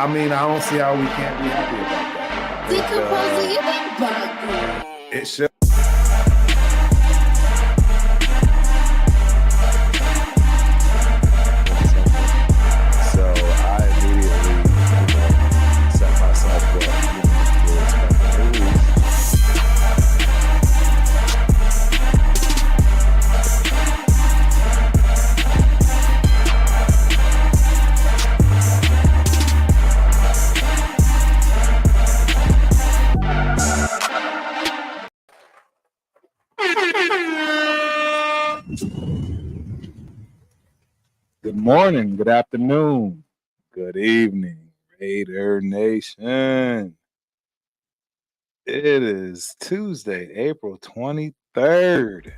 I mean, I don't see how we can't be happy about that. It should. So I immediately, set myself up, to expect the news. Good morning, good afternoon, good evening, Raider Nation. It is Tuesday, April 23rd,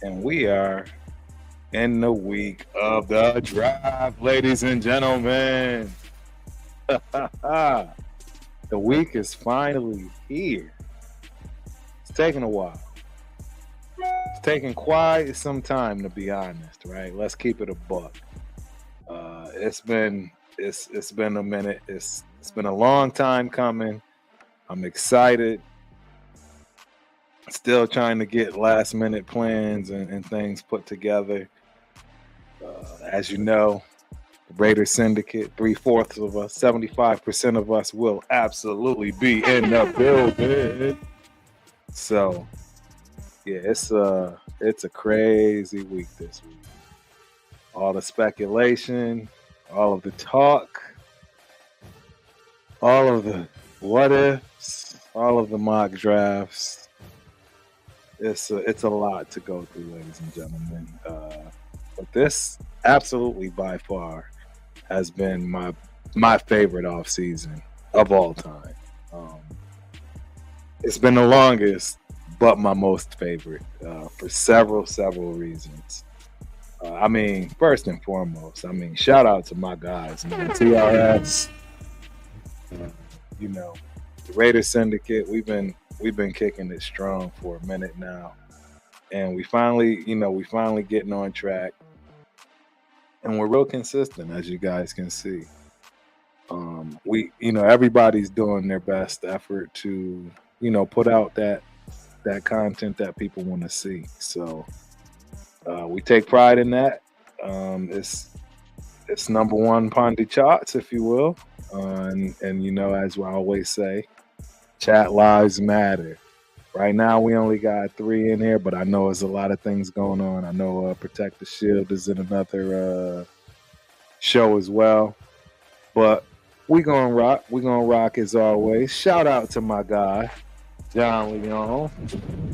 and we are in the week of the draft, ladies and gentlemen. The week is finally here. It's taking a while. It's taking quite some time, to be honest, right? Let's keep it a buck. It's been a minute. It's been a long time coming. I'm excited. Still trying to get last minute plans and things put together. As you know, the Raider Syndicate, 3/4 of us, 75% of us will absolutely be in the building. So yeah, it's a crazy week this week. All the speculation, all of the talk, all of the what ifs, all of the mock drafts. It's a lot to go through, ladies and gentlemen. But this absolutely by far has been my favorite offseason of all time. It's been the longest, but my most favorite for several reasons. I mean, first and foremost, shout out to my guys, man. TRS, the Raider Syndicate. We've been kicking it strong for a minute now, and we finally getting on track, and we're real consistent, as you guys can see. Everybody's doing their best effort to put out that content that people want to see. So we take pride in that. It's number one on the charts, if you will. And as we always say, chat lives matter. Right now we only got 3 in here, but I know there's a lot of things going on. I know Protect the Shield is in another show as well. But we're gonna rock. We're gonna rock as always. Shout out to my guy, John Leon,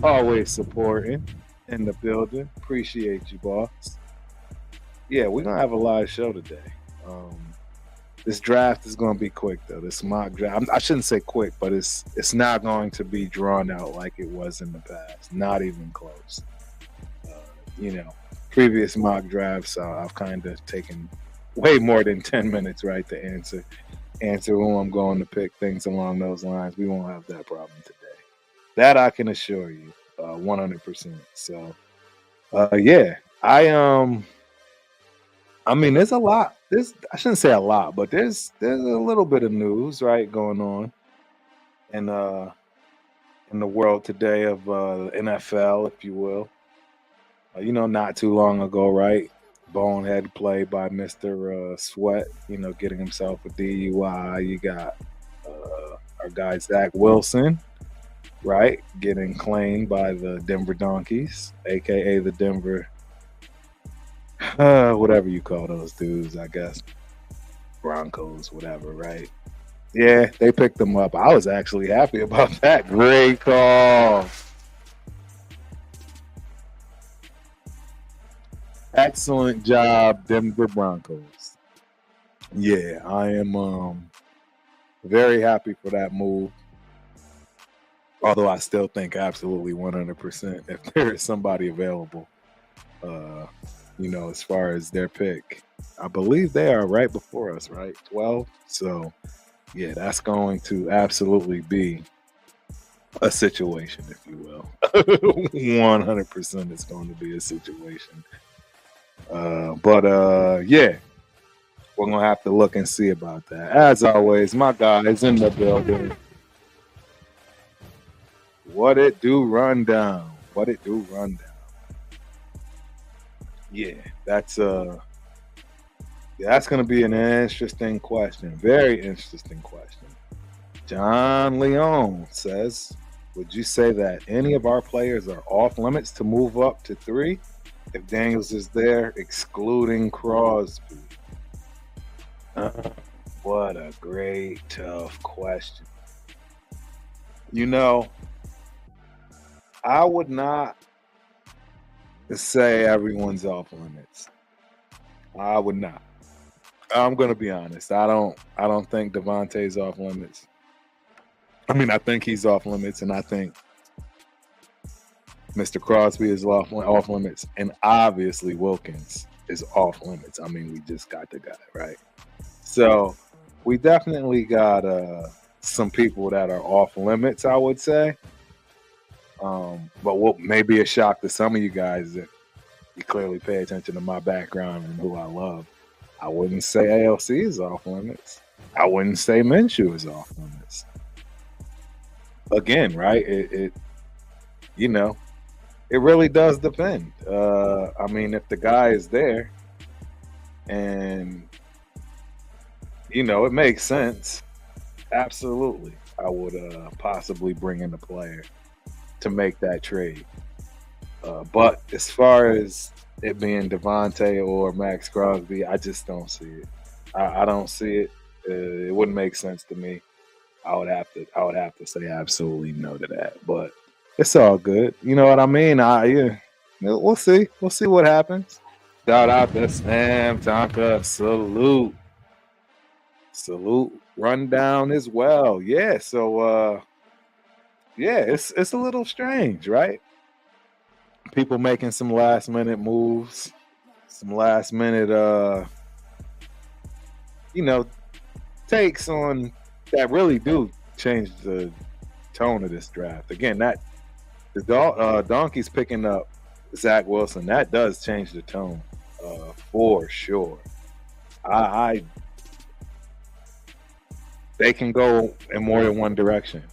always supporting in the building. Appreciate you, boss. Yeah, we're gonna have a live show today. This draft is gonna be quick though. This mock draft, I shouldn't say quick, but it's not going to be drawn out like it was in the past. Not even close. Previous mock drafts, I've kind of taken way more than 10 minutes, right, to answer who I'm going to pick, things along those lines. We won't have that problem today. That I can assure you, 100%. So, yeah, there's a lot. I shouldn't say a lot, but there's a little bit of news, right, going on in the world today of NFL, if you will. Not too long ago, right? Bonehead play by Mr. Sweat, getting himself a DUI. You got our guy Zach Wilson, right, getting claimed by the Denver Donkeys, aka the Denver, whatever you call those dudes, I guess, Broncos, whatever, right? Yeah, they picked them up. I was actually happy about that. Great call. Excellent job, Denver Broncos. Yeah, I am very happy for that move. Although I still think absolutely 100% if there is somebody available, as far as their pick. I believe they are right before us, right? 12. So, yeah, that's going to absolutely be a situation, if you will. 100% it's going to be a situation. Yeah, we're gonna have to look and see about that. As always, my guy is in the building. What it do, rundown? What it do, rundown? Yeah, that's gonna be an interesting question. Very interesting question. John Leone says, "Would you say that any of our players are off limits to move up to 3 if Daniels is there, excluding Crosby?" What a great, tough question. You know, I would not say everyone's off limits. I would not. I'm gonna be honest. I don't think Devontae's off limits. I mean, I think he's off limits, and I think Mr. Crosby is off limits, and obviously Wilkins is off limits. I mean, we just got the guy, right? So we definitely got some people that are off limits, I would say. But what may be a shock to some of you guys that you clearly pay attention to my background and who I love. I wouldn't say ALC is off limits. I wouldn't say Minshew is off limits. Again, right? It really does depend. I mean, if the guy is there and it makes sense, absolutely, I would possibly bring in a player to make that trade. But as far as it being Devontae or Max Crosby, I just don't see it. I don't see it. It wouldn't make sense to me. I would have to say absolutely no to that. But it's all good. You know what I mean? We'll see. We'll see what happens. Shout out to Sam Tonka. Salute rundown as well. Yeah. So it's a little strange, right? People making some last minute moves, some last minute takes on that really do change the tone of this draft. Again, that the Donkeys picking up Zach Wilson, that does change the tone for sure. They can go in more than one direction.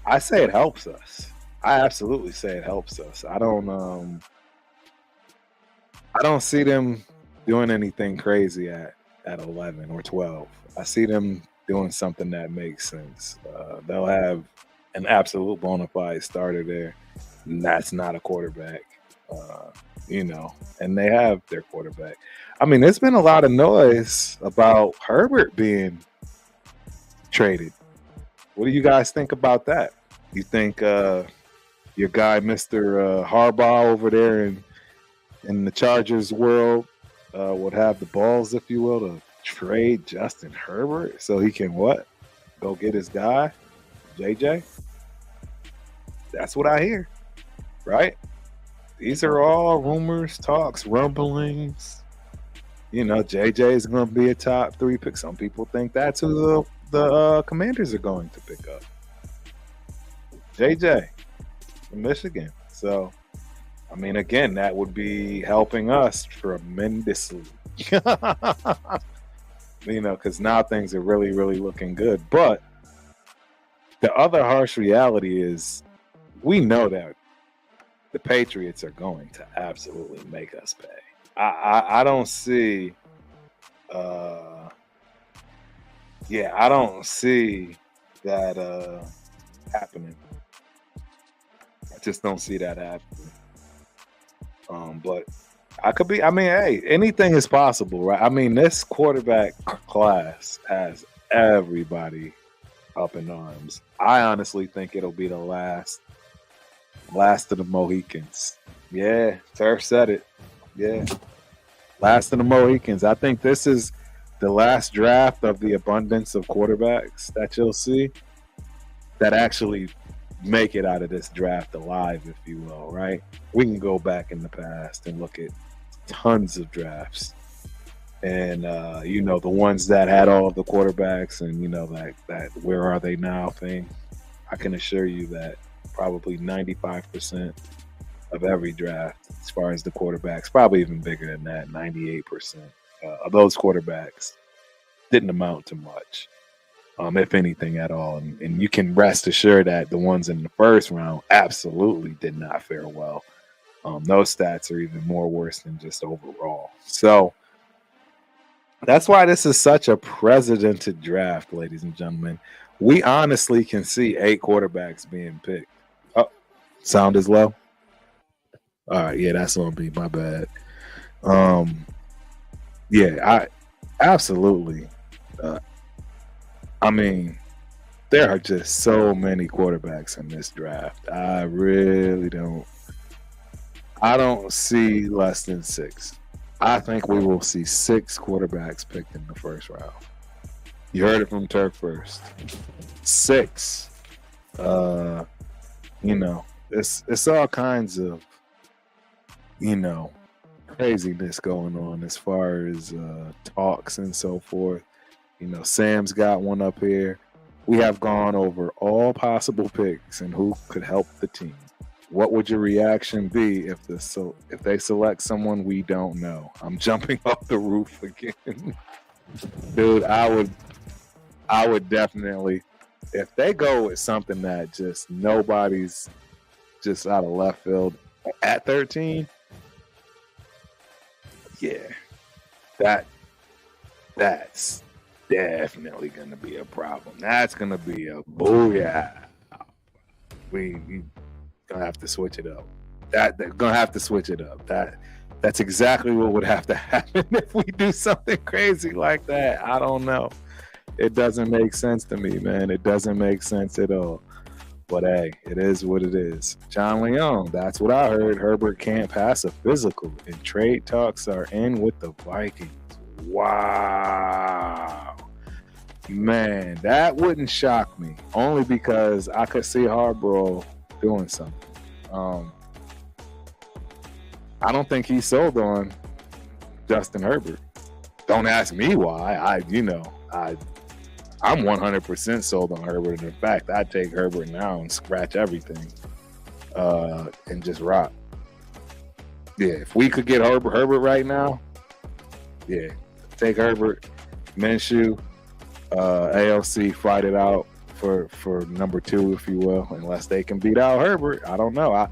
I say it helps us. I absolutely say it helps us. I don't see them doing anything crazy at 11 or 12. I see them doing something that makes sense. They'll have an absolute bona fide starter there, and that's not a quarterback. And they have their quarterback. I mean, there's been a lot of noise about Herbert being traded. What do you guys think about that? You think your guy, Mr. Harbaugh over there in the Chargers world would have the balls, if you will, to trade Justin Herbert so he can what? Go get his guy, JJ? That's what I hear, right? These are all rumors, talks, rumblings. JJ is going to be a top 3 pick. Some people think that's who the Commanders are going to pick up. JJ from Michigan. So, I mean, again, that would be helping us tremendously. Because now things are really, really looking good. But the other harsh reality is we know that the Patriots are going to absolutely make us pay. I don't see I don't see that happening. I just don't see that happening. But hey, anything is possible, right? I mean, this quarterback class has everybody up in arms. I honestly think it'll be the last of the Mohicans. Yeah, Turf said it. Yeah. Last of the Mohicans. I think this is the last draft of the abundance of quarterbacks that you'll see that actually make it out of this draft alive, if you will, right? We can go back in the past and look at tons of drafts. And, the ones that had all of the quarterbacks and, that where are they now thing. I can assure you that probably 95% of every draft as far as the quarterbacks. Probably even bigger than that. 98% of those quarterbacks didn't amount to much, if anything at all. And you can rest assured that the ones in the first round absolutely did not fare well. Those stats are even more worse than just overall. So that's why this is such a precedented draft, ladies and gentlemen. We honestly can see 8 quarterbacks being picked. Oh, sound is low. All right, yeah, that's on me. My bad. Yeah, I absolutely. I mean, there are just so many quarterbacks in this draft. I really don't. I don't see less than 6. I think we will see 6 quarterbacks picked in the first round. You heard it from Turk first. 6. It's all kinds of, craziness going on as far as talks and so forth. Sam's got one up here. We have gone over all possible picks and who could help the team. What would your reaction be if they select someone we don't know? I'm jumping off the roof again. Dude, I would definitely, if they go with something that just nobody's just out of left field at 13, yeah, that's definitely going to be a problem. That's going to be a booyah. We gonna have to switch it up. They're gonna have to switch it up. That's exactly what would have to happen if we do something crazy like that. I don't know. It doesn't make sense to me, man. It doesn't make sense at all. But hey, it is what it is. John Leon, that's what I heard. Herbert can't pass a physical, and trade talks are in with the Vikings. Wow. Man, that wouldn't shock me. Only because I could see Harbaugh doing something. I don't think he's sold on Justin Herbert. Don't ask me why. I'm 100% sold on Herbert. In fact, I'd take Herbert now and scratch everything and just rock. Yeah, if we could get Herbert right now, yeah, take Herbert, Minshew, ALC, fight it out for number 2, if you will, unless they can beat out Herbert. I don't know.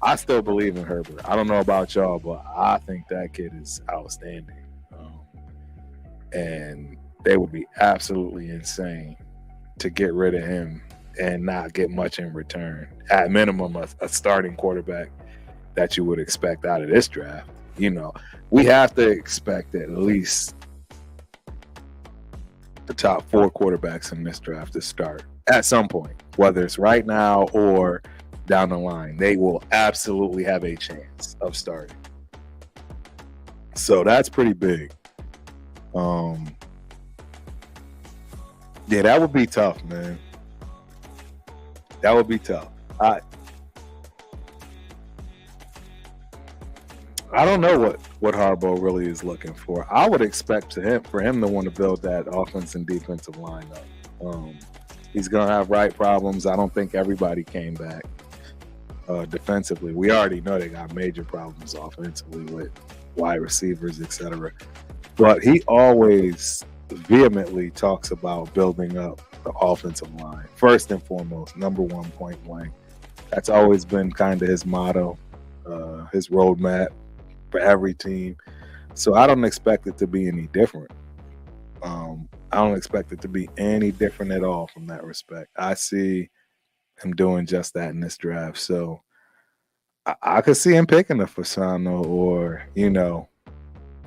I still believe in Herbert. I don't know about y'all, but I think that kid is outstanding. And they would be absolutely insane to get rid of him and not get much in return. At minimum, a starting quarterback that you would expect out of this draft. We have to expect at least the top 4 quarterbacks in this draft to start at some point, whether it's right now or down the line. They will absolutely have a chance of starting. So that's pretty big. Yeah, that would be tough, man. That would be tough. I don't know what Harbaugh really is looking for. I would expect for him to want to build that offense and defensive line up. He's going to have right problems. I don't think everybody came back defensively. We already know they got major problems offensively with wide receivers, etc. But he always vehemently talks about building up the offensive line. First and foremost, number 1, point blank. That's always been kind of his motto, his roadmap for every team. So I don't expect it to be any different. I don't expect it to be any different at all from that respect. I see him doing just that in this draft. So I could see him picking a Fasano or,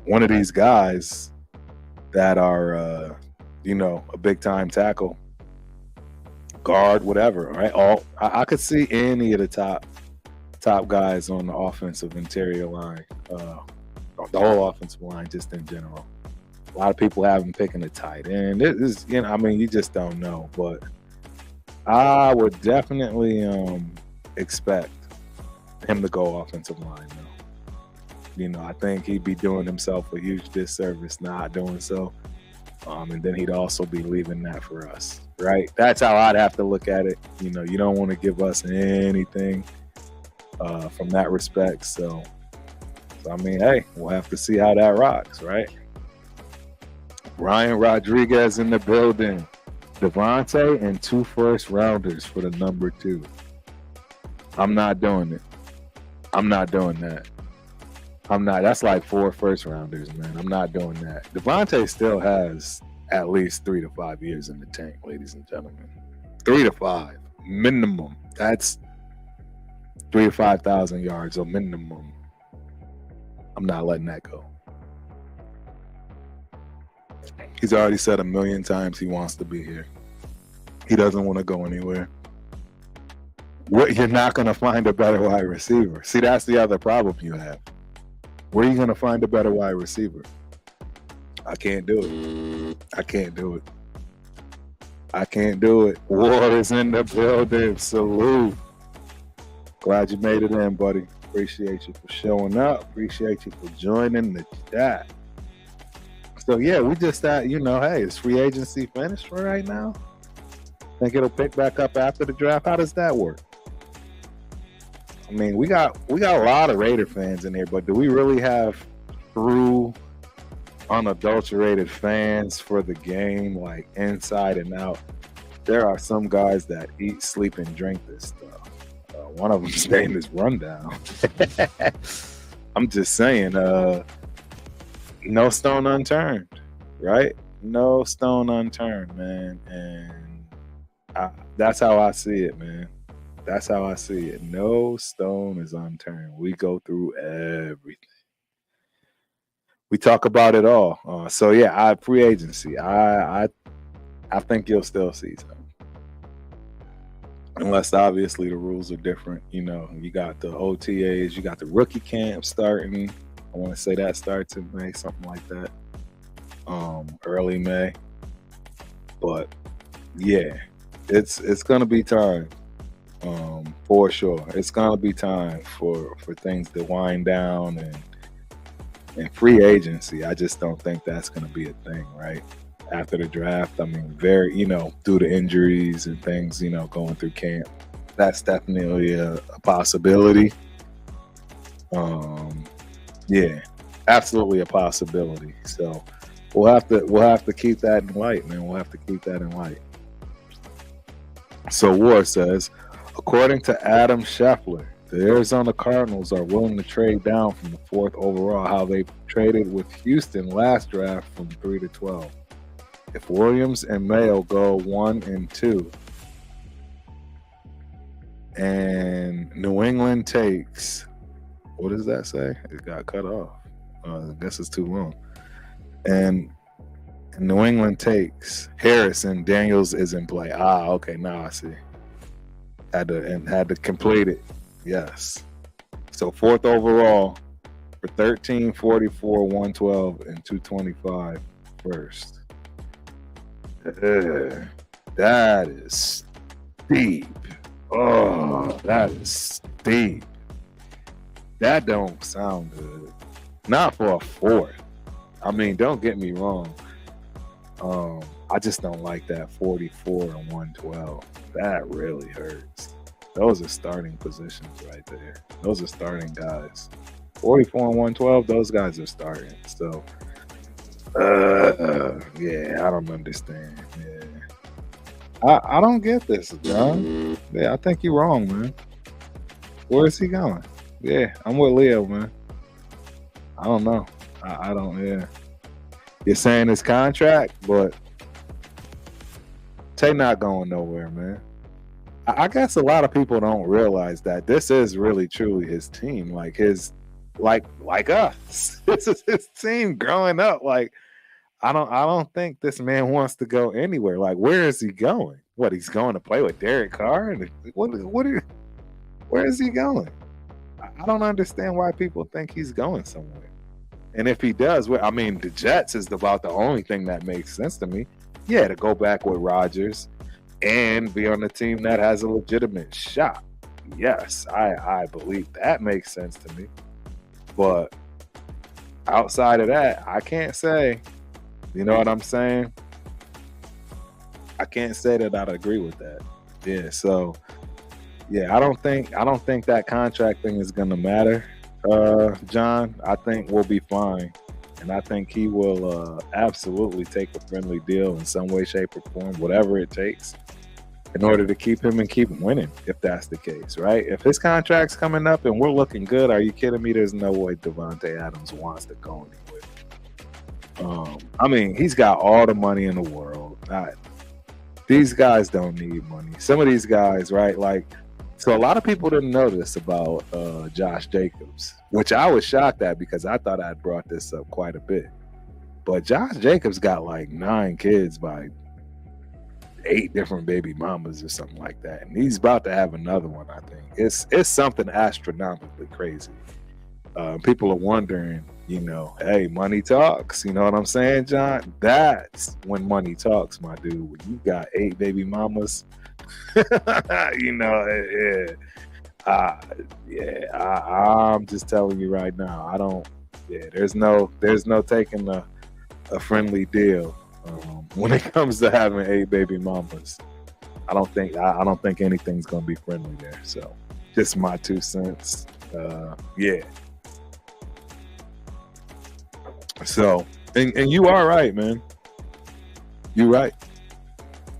one of these guys that are, a big-time tackle, guard, whatever, right? I could see any of the top guys on the offensive interior line, the whole offensive line, just in general. A lot of people have him picking a tight end. It is, you just don't know. But I would definitely expect him to go offensive line, though. I think he'd be doing himself a huge disservice not doing so. And then he'd also be leaving that for us, right? That's how I'd have to look at it. You don't want to give us anything from that respect. So I mean, hey, we'll have to see how that rocks, right? Ryan Rodriguez in the building. Devontae and 2 first rounders for the number 2. I'm not doing it. I'm not doing that. I'm not. That's like 4 first rounders, man. I'm not doing that. Devontae still has at least 3 to 5 years in the tank, ladies and gentlemen. 3 to 5 minimum. That's 3 to 5,000 yards a minimum. I'm not letting that go. He's already said 1,000,000 times he wants to be here. He doesn't want to go anywhere. You're not going to find a better wide receiver. See, that's the other problem you have. Where are you going to find a better wide receiver? I can't do it. I can't do it. I can't do it. War is in the building. Salute. Glad you made it in, buddy. Appreciate you for showing up. Appreciate you for joining the chat. So, yeah, we just thought, hey, is free agency finished for right now? Think it'll pick back up after the draft? How does that work? I mean, we got a lot of Raider fans in here, but do we really have true, unadulterated fans for the game, like inside and out? There are some guys that eat, sleep, and drink this stuff. One of them's name is Rundown. I'm just saying, no stone unturned, right? No stone unturned, man. And that's how I see it, man. That's how I see it. No stone is unturned. We go through everything. We talk about it all. So yeah, free agency. I think you'll still see some. Unless obviously the rules are different. You got the OTAs, you got the rookie camp starting. I want to say that starts in May, something like that. Early May. But yeah, it's gonna be time. For sure. It's gonna be time for things to wind down and free agency. I just don't think that's gonna be a thing, right? After the draft. I mean, due to injuries and things, going through camp. That's definitely a possibility. Yeah, absolutely a possibility. So we'll have to keep that in light, man. We'll have to keep that in light. So War says, according to Adam Scheffler, the Arizona Cardinals are willing to trade down from the 4th overall, how they traded with Houston last draft from 3 to 12. If Williams and Mayo go 1 and 2, and New England takes, what does that say? It got cut off. I guess it's too long. And New England takes Harrison, Daniels is in play. Okay, now I see. Had to complete it. Yes. So 4th overall for 13, 44, 112, and 225 first. That is steep. Oh, that is steep. That don't sound good. Not for a 4th. I mean, don't get me wrong. I just don't like that 44 and 112. That really hurts. Those are starting positions right there. Those are starting guys. 44 and 112, those guys are starting. So, yeah, I don't understand. Yeah. I don't get this, John. Yeah, I think you're wrong, man. Where is he going? Yeah, I'm with Leo, man. I don't know. I don't, yeah. You're saying his contract, but Tay not going nowhere, man. I guess a lot of people don't realize that this is really truly his team, like us. This is his team growing up. Like, I don't think this man wants to go anywhere. Like, where is he going? What, he's going to play with Derek Carr? Where is he going? I don't understand why people think he's going somewhere. And if he does, I mean, the Jets is about the only thing that makes sense to me. Yeah, to go back with Rodgers and be on a team that has a legitimate shot. Yes, I believe that makes sense to me. But outside of that, I can't say, you know what I'm saying? I can't say that I'd agree with that. Yeah, so Yeah, I don't think that contract thing is gonna matter, John. I think we'll be fine. And I think he will absolutely take a friendly deal in some way, shape, or form, whatever it takes, in order to keep him and keep him winning, if that's the case, right? If his contract's coming up and we're looking good, are you kidding me? There's no way Devontae Adams wants to go anywhere. I mean, he's got all the money in the world. These guys don't need money. Some of these guys, right? Like, so a lot of people didn't know this about Josh Jacobs, which I was shocked at because I thought I'd brought this up quite a bit. But Josh Jacobs got like 9 kids by 8 different baby mamas or something like that, and he's about to have another one. I think it's something astronomically crazy. People are wondering, you know, hey, money talks. You know what I'm saying, John? That's when money talks, my dude. When you got 8 baby mamas, you know, I'm just telling you right now. I don't. Yeah, there's no taking a friendly deal when it comes to having 8 baby mamas. I don't think anything's gonna be friendly there. So, just my 2 cents. Yeah. So, and you are right, man. You're right.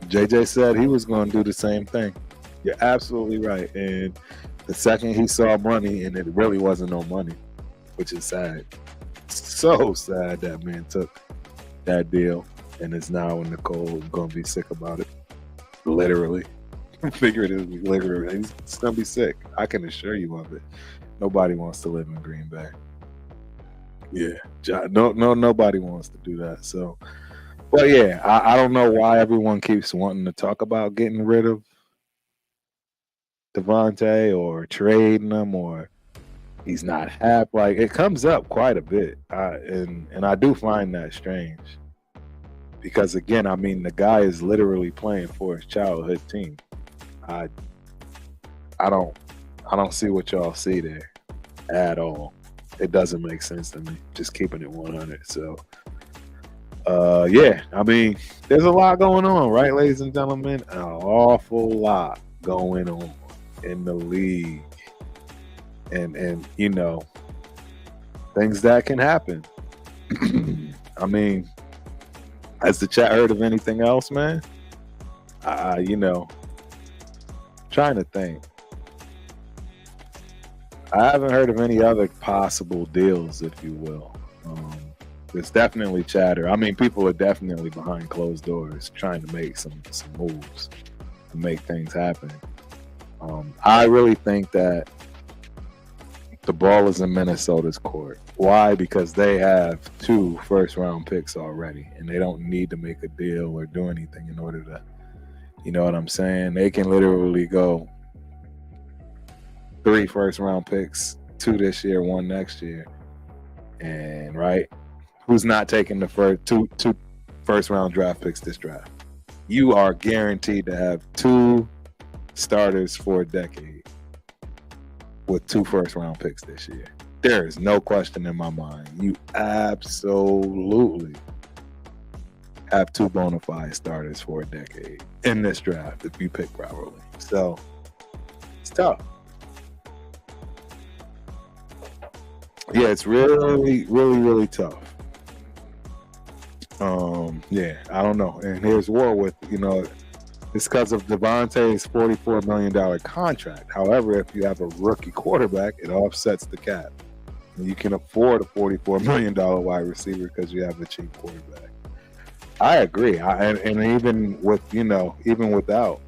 JJ said he was going to do the same thing. You're absolutely right. And the second he saw money, and it really wasn't no money, which is sad. So sad that man took that deal and is now in the cold, going to be sick about it. Literally. Figuratively, literally. He's going to be sick. I can assure you of it. Nobody wants to live in Green Bay. Yeah, nobody wants to do that. So, but yeah, I don't know why everyone keeps wanting to talk about getting rid of Devontae or trading him, or he's not happy. Like, it comes up quite a bit, and I do find that strange because, again, I mean, the guy is literally playing for his childhood team. I don't see what y'all see there at all. It doesn't make sense to me. Just keeping it 100. So, yeah, I mean, there's a lot going on, right, ladies and gentlemen? An awful lot going on in the league, and you know, things that can happen. I mean, has the chat heard of anything else, man? You know, trying to think. I haven't heard of any other possible deals, if you will. There's definitely chatter. I mean, people are definitely behind closed doors trying to make some moves to make things happen. I really think that the ball is in Minnesota's court. Why? Because they have 2 first-round picks already, and they don't need to make a deal or do anything in order to, you know what I'm saying? They can literally go 3 first-round picks, 2 this year, 1 next year, and right, who's not taking the first two first-round draft picks this draft? You are guaranteed to have 2 starters for a decade with 2 first-round picks this year. There is no question in my mind. You absolutely have 2 bona fide starters for a decade in this draft if you pick properly. So it's tough. Yeah, it's really, really, really tough. Yeah, I don't know. And here's war with, you know, it's because of Devontae's $44 million contract. However, if you have a rookie quarterback, it offsets the cap. And you can afford a $44 million wide receiver because you have a cheap quarterback. I agree. And even with, you know, even without,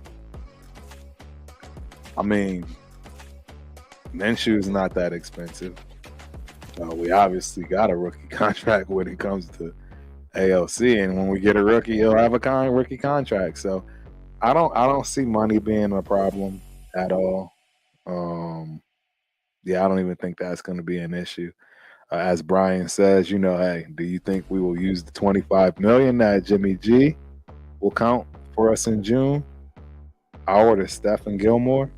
I mean, Minshew's not that expensive. We obviously got a rookie contract when it comes to AOC, and when we get a rookie, he'll have a rookie contract. So I don't see money being a problem at all. Yeah, I don't even think that's going to be an issue. As Brian says, you know, hey, do you think we will use the $25 million that Jimmy G will count for us in June? I order Stephen Gilmore.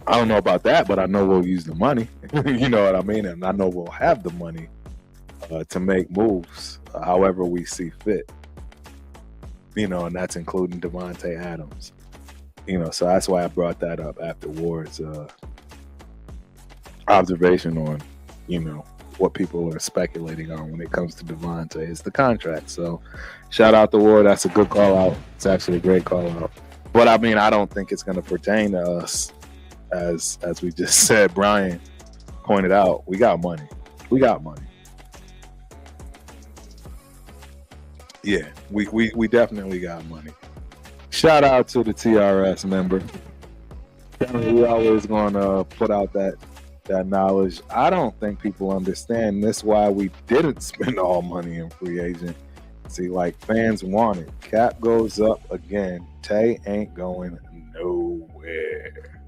I don't know about that, but I know we'll use the money. You know what I mean? And I know we'll have the money to make moves however we see fit. You know, and that's including Devontae Adams. So that's why I brought that up after Ward's observation on, what people are speculating on when it comes to Devontae is the contract. So shout out to Ward. That's a good call out. It's actually a great call out. But I mean, I don't think it's going to pertain to us. As we just said, Brian pointed out, we got money. We got money. Yeah, we definitely got money. Shout out to the TRS member. We always going to put out that knowledge. I don't think people understand this why we didn't spend all money in free agent. See, like fans want it. Cap goes up again. Tay ain't going nowhere.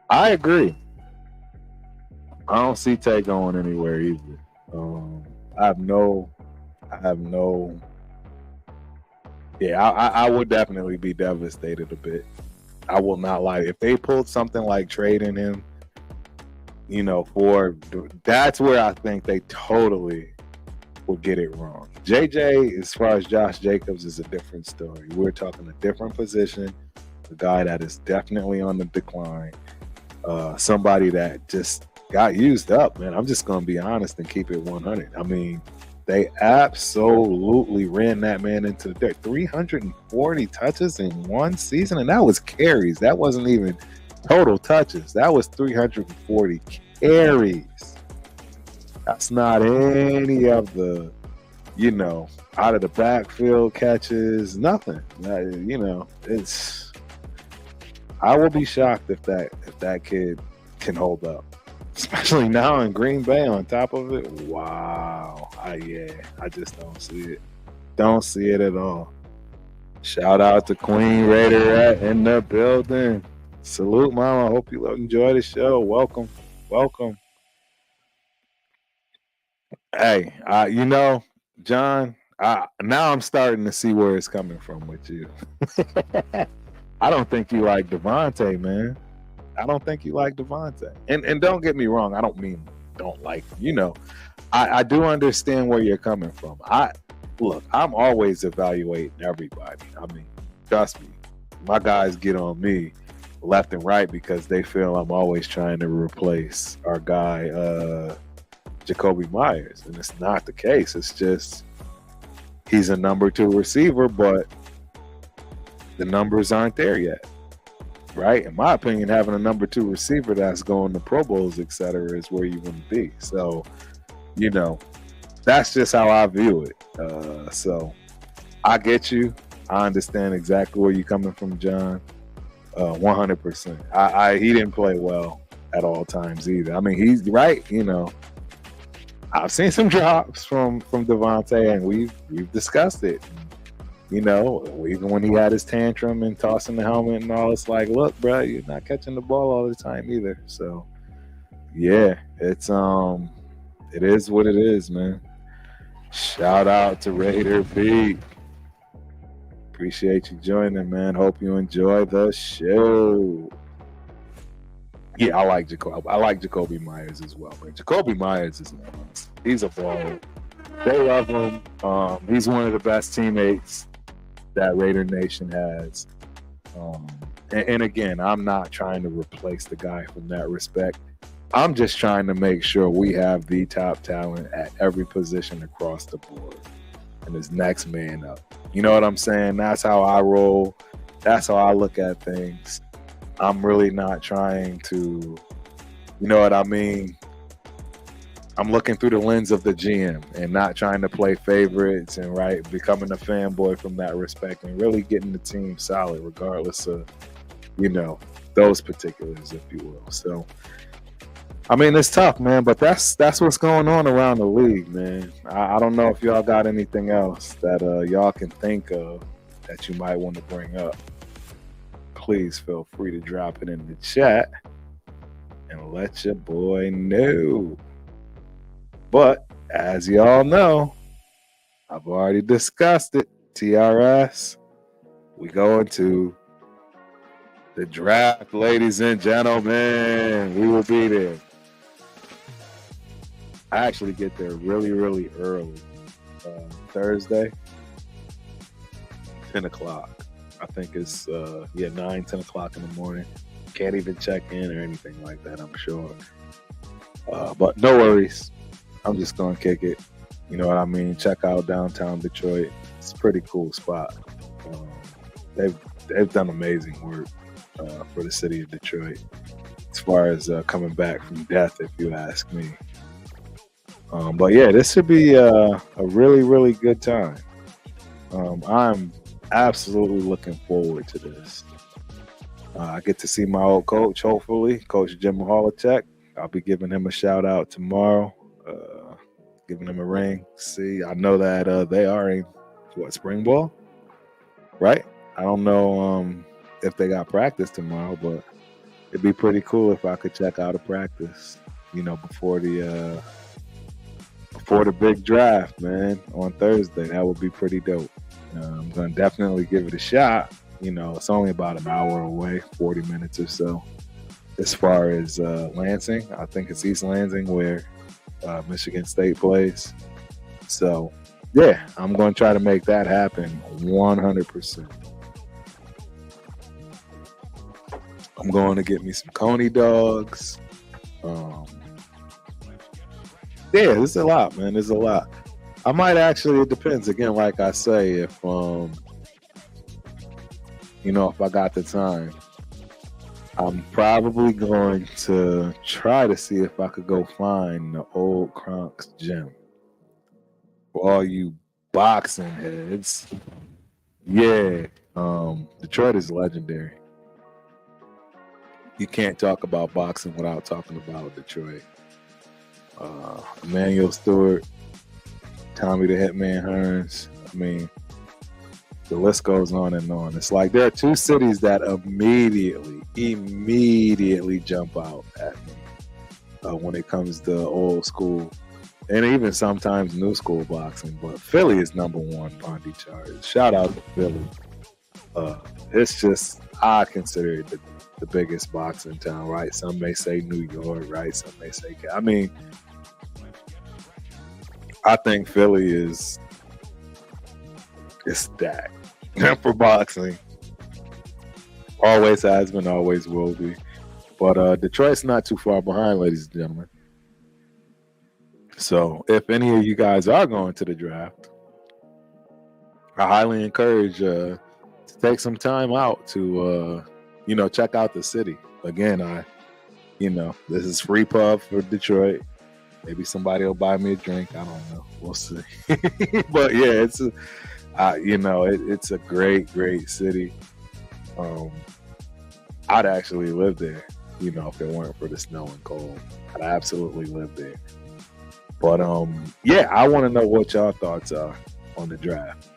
I agree. I don't see Tay going anywhere either. I have no. Yeah, I would definitely be devastated a bit. I will not lie. If they pulled something like trading him, that's where I think they totally will get it wrong. JJ, as far as Josh Jacobs, is a different story. We're talking a different position, a guy that is definitely on the decline, somebody that just got used up, man. I'm just going to be honest and keep it 100. I mean, they absolutely ran that man into the dirt. 340 touches in one season, and that was carries. That wasn't even total touches. That was 340 carries. That's not any of the, out of the backfield catches, nothing. It's. I will be shocked if that kid can hold up, especially now in Green Bay. On top of it, wow. I just don't see it. Don't see it at all. Shout out to Queen Raider in the building. Salute, Mama. I hope you enjoy the show. Welcome. Hey, John, now I'm starting to see where it's coming from with you. I don't think you like Devontae, man. I don't think you like Devontae. And don't get me wrong, I don't mean don't like him. I do understand where you're coming from. I'm always evaluating everybody. I mean, trust me, my guys get on me left and right because they feel I'm always trying to replace our guy, Jacoby Myers. And it's not the case. It's just he's a number 2 receiver, but the numbers aren't there yet. Right? In my opinion, having a number 2 receiver that's going to Pro Bowls, et cetera, is where you want to be. So, that's just how I view it. So I get you. I understand exactly where you're coming from, John. 100%. He didn't play well at all times either. I mean, he's right. I've seen some drops from Devontae, and we've discussed it. Even when he had his tantrum and tossing the helmet and all, it's like, look, bro, you're not catching the ball all the time either. So, yeah, it is what it is, man. Shout out to Raider B. Appreciate you joining, man. Hope you enjoy the show. Yeah, I like Jacoby Myers as well, man. Jacoby Myers he's a baller. They love him. He's one of the best teammates that Raider Nation has. And again, I'm not trying to replace the guy from that respect. I'm just trying to make sure we have the top talent at every position across the board. And his next man up. You know what I'm saying? That's how I roll. That's how I look at things. I'm really not trying to, you know what I mean? I'm looking through the lens of the GM and not trying to play favorites and becoming a fanboy from that respect and really getting the team solid regardless of, those particulars, if you will. So, I mean, it's tough, man, but that's what's going on around the league, man. I don't know if y'all got anything else that y'all can think of that you might want to bring up. Please feel free to drop it in the chat and let your boy know. But as y'all know, I've already discussed it. TRS, we go into the draft, ladies and gentlemen. We will be there. I actually get there really, really early. Thursday, 10 o'clock. I think it's 9, 10 o'clock in the morning. Can't even check in or anything like that, I'm sure. But no worries. I'm just gonna kick it. You know what I mean? Check out downtown Detroit. It's a pretty cool spot. Um, they've done amazing work for the city of Detroit as far as coming back from death, if you ask me. But yeah, this should be a really, really good time. I'm absolutely looking forward to this. I get to see my old coach, hopefully, Coach Jim Holotek. I'll be giving him a shout out tomorrow, giving him a ring. See, I know that they are in spring ball, right? I don't know if they got practice tomorrow, but it'd be pretty cool if I could check out a practice, before the big draft, man, on Thursday. That would be pretty dope. I'm gonna definitely give it a shot. It's only about an hour away, 40 minutes or so. As far as Lansing, I think it's East Lansing where Michigan State plays. So, yeah, I'm going to try to make that happen 100%. I'm going to get me some Coney dogs. Yeah, there's a lot, man. There's a lot. I might actually, it depends. Again, like I say, if I got the time, I'm probably going to try to see if I could go find the old Kronk's gym. For all you boxing heads, yeah, Detroit is legendary. You can't talk about boxing without talking about Detroit. Emmanuel Stewart, Tommy the Hitman Hearns. I mean, the list goes on and on. It's like there are two cities that immediately jump out at me when it comes to old school and even sometimes new school boxing. But Philly is number one on the charts. Shout out to Philly. It's just, I consider it the biggest boxing town, right? Some may say New York, right? Some may say, I think Philly is stacked for boxing. Always has been, always will be. But Detroit's not too far behind, ladies and gentlemen. So if any of you guys are going to the draft, I highly encourage to take some time out to, check out the city. Again, this is free pub for Detroit. Maybe somebody will buy me a drink. I don't know. We'll see. But yeah, it's a great, great city. I'd actually live there, if it weren't for the snow and cold. I'd absolutely live there. But yeah, I want to know what y'all thoughts are on the draft.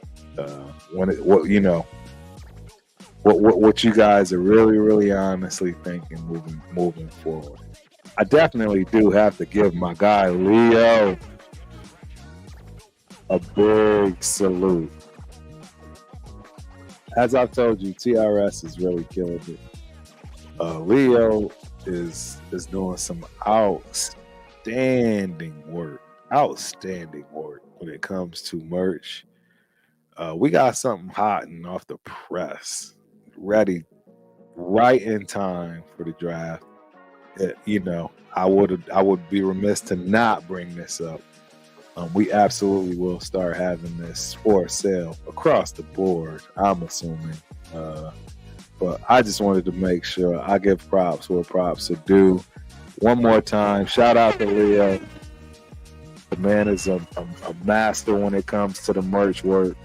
What you guys are really, really honestly thinking moving forward. I definitely do have to give my guy Leo a big salute. As I've told you, TRS is really killing it. Leo is doing some outstanding work when it comes to merch. We got something hot and off the press, ready right in time for the draft. I would be remiss to not bring this up. We absolutely will start having this for sale across the board, I'm assuming. But I just wanted to make sure I give props where props are due. One more time, shout out to Leo. The man is a master when it comes to the merch work.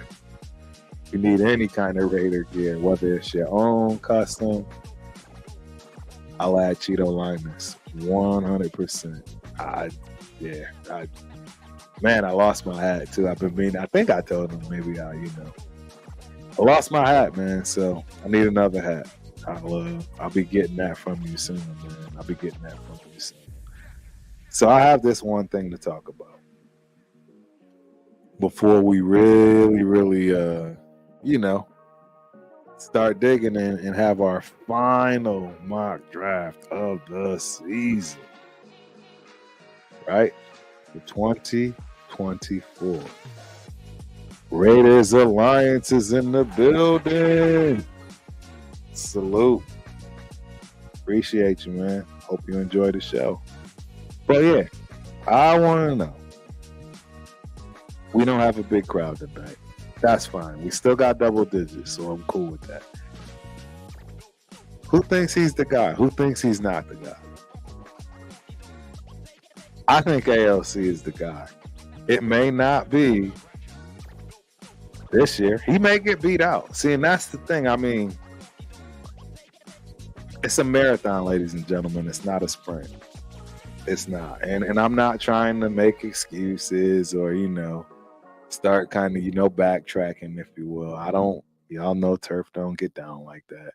If you need any kind of Raider gear, whether it's your own custom, I'll add Cheeto Linus 100%. I lost my hat too. I think I told him maybe I lost my hat, man. So I need another hat. I'll be getting that from you soon, man. So I have this one thing to talk about before we really, really, start digging in and have our final mock draft of the season, right? For 2024. Raiders Alliance is in the building. Salute. Appreciate you, man. Hope you enjoy the show. But yeah, I want to know. We don't have a big crowd tonight. That's fine. We still got double digits, so I'm cool with that. Who thinks he's the guy? Who thinks he's not the guy? I think ALC is the guy. It may not be this year. He may get beat out. See, and that's the thing. I mean, it's a marathon, ladies and gentlemen. It's not a sprint. It's not. And I'm not trying to make excuses or, start kind of, backtracking, if you will. Y'all know Turf don't get down like that.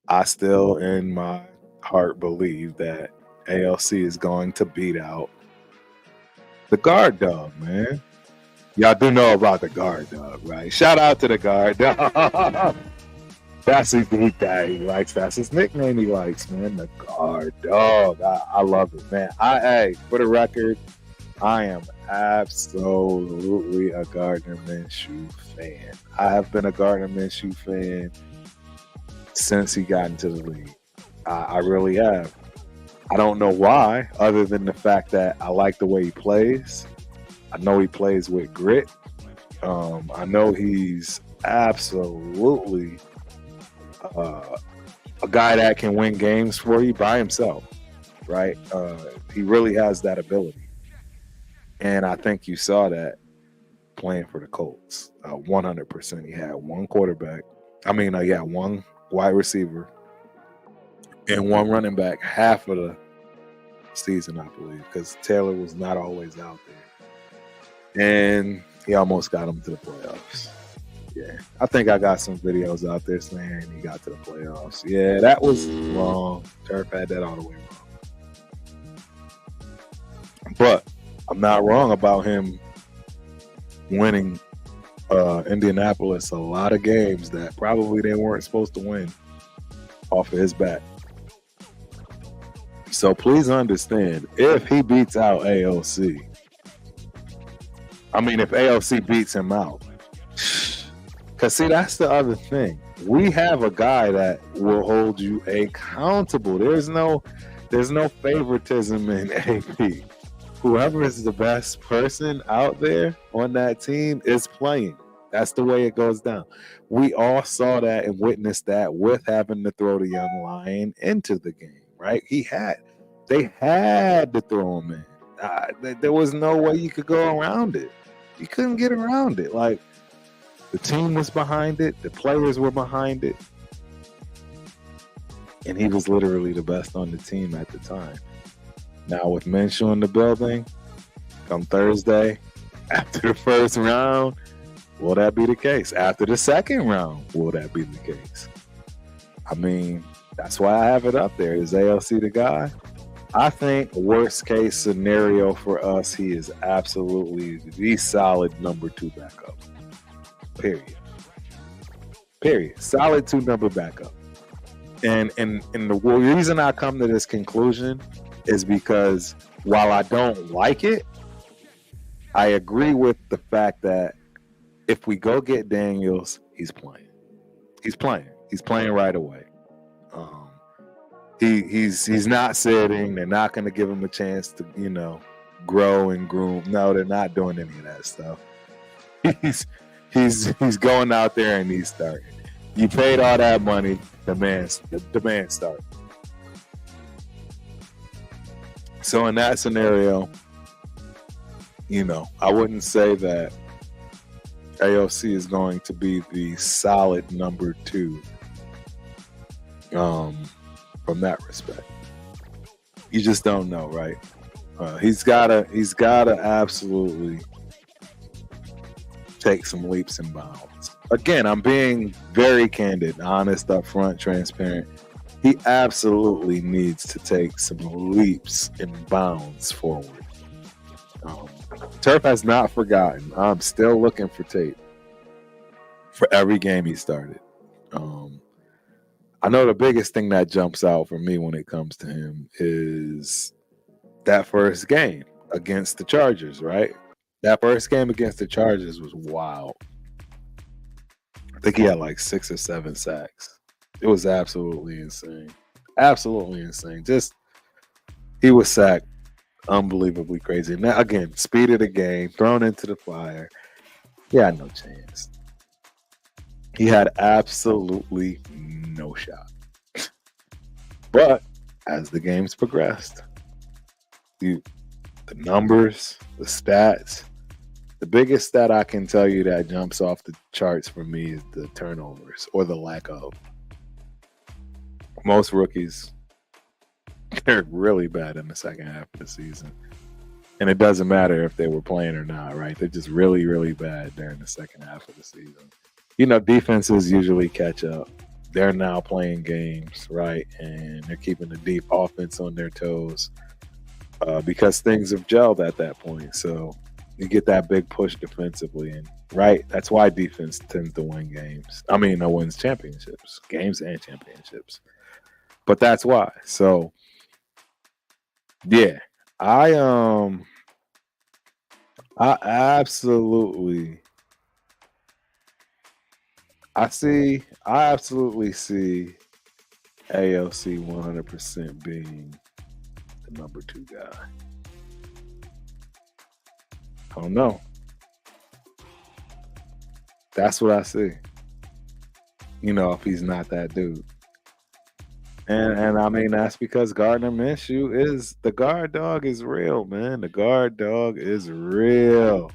I still, in my heart, believe that ALC is going to beat out the guard dog, man. Y'all do know about the guard dog, right? Shout out to the guard dog. That's his guy. He likes. That's his nickname he likes, man. The guard dog. I love it, man. Hey, for the record, I am absolutely a Gardner Minshew fan. I have been a Gardner Minshew fan since he got into the league. I really have. I don't know why, other than the fact that I like the way he plays. I know he plays with grit. I know he's absolutely a guy that can win games for you by himself, right? He really has that ability. And I think you saw that playing for the Colts. 100%. He had one quarterback. He had one wide receiver and one running back half of the season, I believe, because Taylor was not always out there. And he almost got him to the playoffs. Yeah, I think I got some videos out there saying he got to the playoffs. Yeah, that was wrong. Turf had that all the way wrong. But I'm not wrong about him winning Indianapolis a lot of games that probably they weren't supposed to win off of his back. So please understand, if he beats out AOC, if AOC beats him out, because see, that's the other thing. We have a guy that will hold you accountable. There's no favoritism in AP. Whoever is the best person out there on that team is playing. That's the way it goes down. We all saw that and witnessed that with having to throw the young lion into the game, right? They had to throw him in. There was no way you could go around it. You couldn't get around it. Like, the team was behind it. The players were behind it. And he was literally the best on the team at the time. Now, with Minshew in the building, come Thursday, after the first round, will that be the case? After the second round, will that be the case? That's why I have it up there. Is ALC the guy? I think worst case scenario for us, he is absolutely the solid number 2 backup. Period. Solid 2 number backup. And the reason I come to this conclusion is because while I don't like it, I agree with the fact that if we go get Daniels, he's playing. He's playing right away. He's not sitting. They're not going to give him a chance to, grow and groom. No, they're not doing any of that stuff. He's going out there and he's starting. You paid all that money, the man started. So in that scenario, I wouldn't say that AOC is going to be the solid number 2 from that respect. You just don't know, right? He's gotta absolutely take some leaps and bounds. Again, I'm being very candid, honest, upfront, transparent. He absolutely needs to take some leaps and bounds forward. Turf has not forgotten. I'm still looking for tape for every game he started. I know the biggest thing that jumps out for me when it comes to him is that first game against the Chargers, right? That first game against the Chargers was wild. I think he had like 6 or 7 sacks. It was absolutely insane. Absolutely insane. Just he was sacked unbelievably crazy. Now again, speed of the game, thrown into the fire. He had no chance. He had absolutely no shot. But as the games progressed, the numbers, the stats, the biggest stat I can tell you that jumps off the charts for me is the turnovers or the lack of. Most rookies, they're really bad in the second half of the season. And it doesn't matter if they were playing or not, right? They're just really, really bad during the second half of the season. Defenses usually catch up. They're now playing games, right? And they're keeping the deep offense on their toes because things have gelled at that point. So you get that big push defensively. And, right, that's why defense tends to win games. Wins championships, games and championships. But that's why. So, yeah, I absolutely I absolutely see AOC 100% being the number 2 guy. I don't know. That's what I see. If he's not that dude. And that's because Gardner Minshew is the guard dog is real, man. The guard dog is real.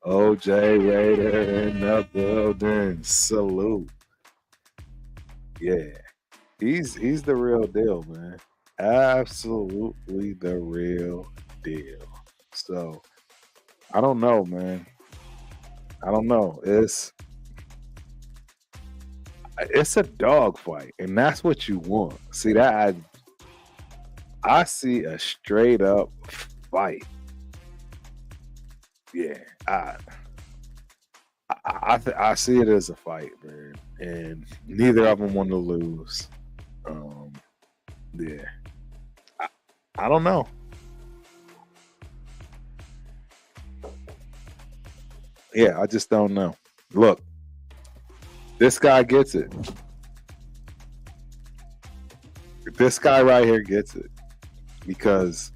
OJ Raider in the building. Salute. Yeah. He's the real deal, man. Absolutely the real deal. So I don't know, man. I don't know. It's a dogfight, and that's what you want. See that I see a straight up fight. Yeah, I see it as a fight, man, and neither of them want to lose. Yeah, I don't know. Yeah, I just don't know. Look, this guy gets it. This guy right here gets it because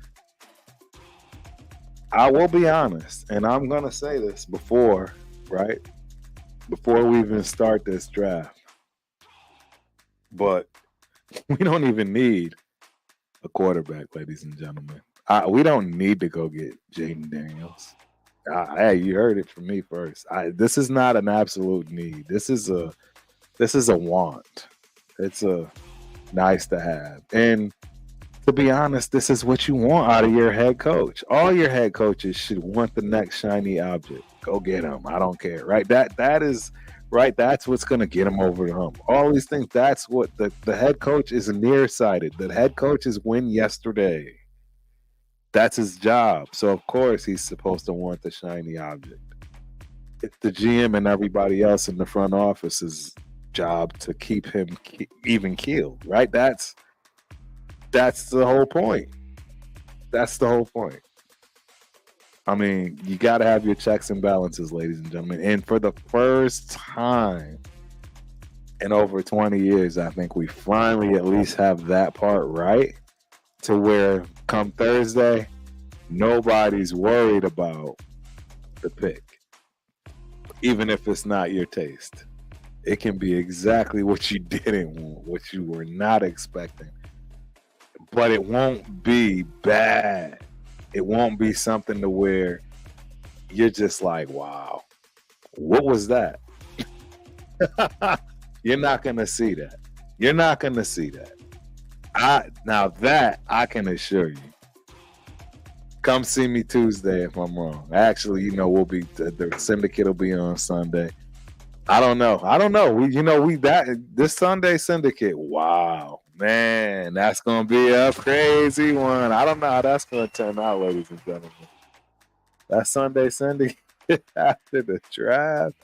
I will be honest, and I'm gonna say this before we even start this draft. But we don't even need a quarterback, ladies and gentlemen. We don't need to go get Jaden Daniels. Hey, you heard it from me first. This is not an absolute need. This is a want. It's a nice to have. And to be honest, this is what you want out of your head coach. All your head coaches should want the next shiny object. Go get him. I don't care. Right? That is right. That's what's going to get him over the hump. All these things. That's what the head coach is nearsighted. The head coach is win yesterday. That's his job. So of course he's supposed to want the shiny object. It's the GM and everybody else in the front office's job to keep him even keeled. Right? That's the whole point. That's the whole point. You got to have your checks and balances, ladies and gentlemen. And for the first time in over 20 years, I think we finally at least have that part right to where come Thursday, nobody's worried about the pick. Even if it's not your taste. It can be exactly what you didn't want, what you were not expecting. But it won't be bad. It won't be something to where you're just like, wow, what was that? You're not going to see that. You're not going to see that. Now that I can assure you. Come see me Tuesday if I'm wrong. Actually, we'll be the syndicate will be on Sunday. I don't know. This Sunday syndicate. Wow. Man, that's going to be a crazy one. I don't know how that's going to turn out, ladies and gentlemen. That Sunday syndicate after the draft.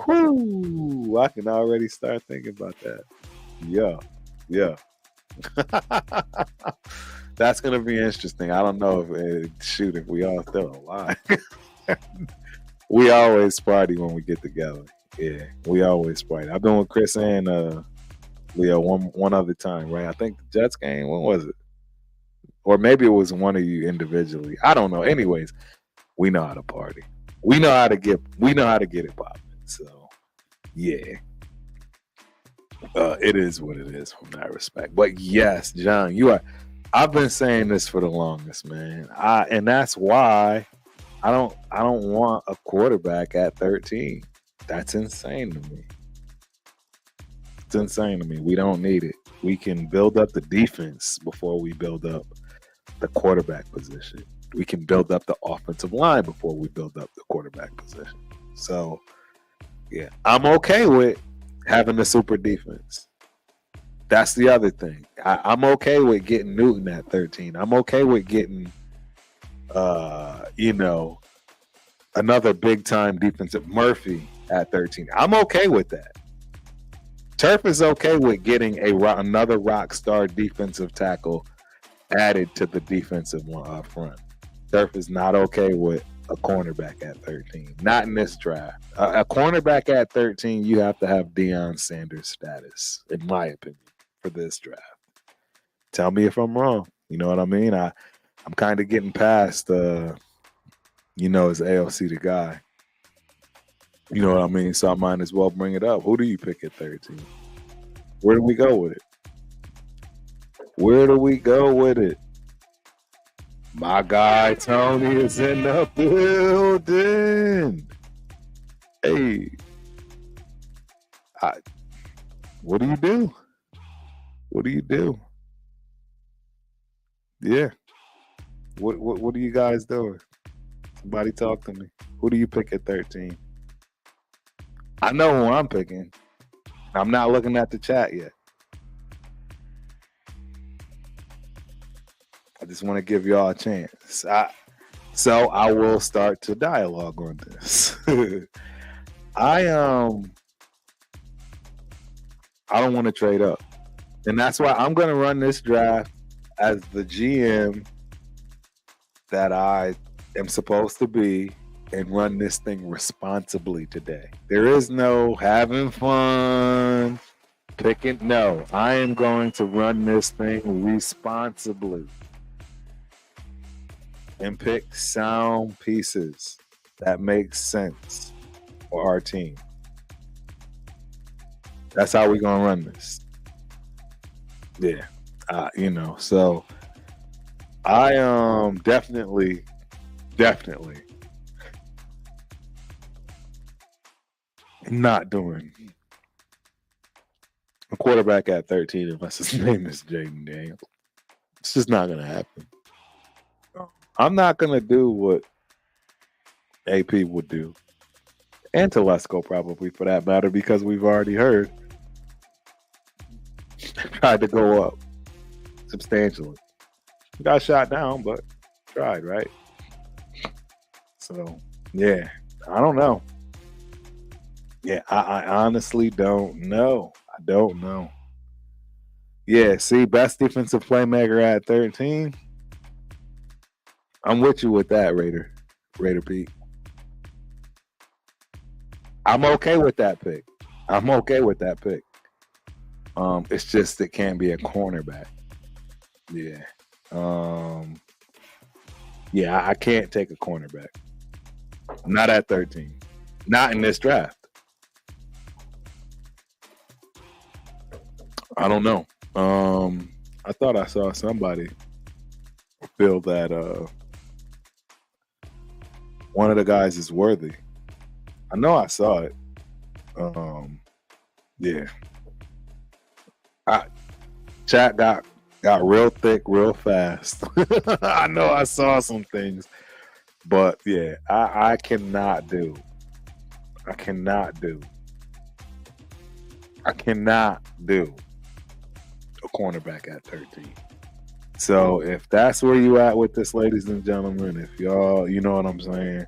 Whoo, I can already start thinking about that. Yeah. That's going to be interesting. I don't know if we all still alive. We always party when we get together. Yeah, we always party. I've been with Chris and Leo, one other time, right? I think the Jets game. When was it? Or maybe it was one of you individually. I don't know. Anyways, we know how to party. We know how to get it popping. So yeah. It is what it is from that respect. But yes, John, you are. I've been saying this for the longest, man. And that's why I don't want a quarterback at 13. That's insane to me. It's insane to me. We don't need it. We can build up the defense before we build up the quarterback position. We can build up the offensive line before we build up the quarterback position. So yeah, I'm okay with having a super defense. That's the other thing. I'm okay with getting Newton at 13. I'm okay with getting, another big time defensive Murphy at 13. I'm okay with that. Turf is okay with getting another rock star defensive tackle added to the defensive front. Turf is not okay with a cornerback at 13. Not in this draft. A cornerback at 13, you have to have Deion Sanders status, in my opinion, for this draft. Tell me if I'm wrong. You know what I mean? I'm kind of getting past, as AOC the guy. You know what I mean? So I might as well bring it up. Who do you pick at 13? Where do we go with it? Where do we go with it? My guy Tony is in the building. Hey, what do you do? What do you do? Yeah. What are you guys doing? Somebody talk to me. Who do you pick at 13? I know who I'm picking. I'm not looking at the chat yet. I just want to give y'all a chance. So I will start to dialogue on this. I don't want to trade up. And that's why I'm going to run this draft as the GM that I am supposed to be and run this thing responsibly today. There is no having fun, picking. No, I am going to run this thing responsibly and pick sound pieces that make sense for our team. That's how we're going to run this. Yeah. So I am definitely not doing a quarterback at 13 unless his name is Jaden Daniels. It's just not going to happen. I'm not going to do what AP would do, and Telesco probably for that matter, because we've already heard tried to go up substantially. Got shot down, but tried, right? So, yeah, I don't know. Yeah, I honestly don't know. I don't know. Yeah, see, best defensive playmaker at 13. I'm with you with that, Raider Pete. I'm okay with that pick. It's just it can't be a cornerback. Yeah. I can't take a cornerback. Not at 13. Not in this draft. I don't know. I thought I saw somebody feel that one of the guys is worthy. I know I saw it. Yeah. Chat got real thick real fast. I know I saw some things, but yeah, I cannot do a cornerback at 13. So if that's where you at with this, ladies and gentlemen, if y'all, you know what I'm saying,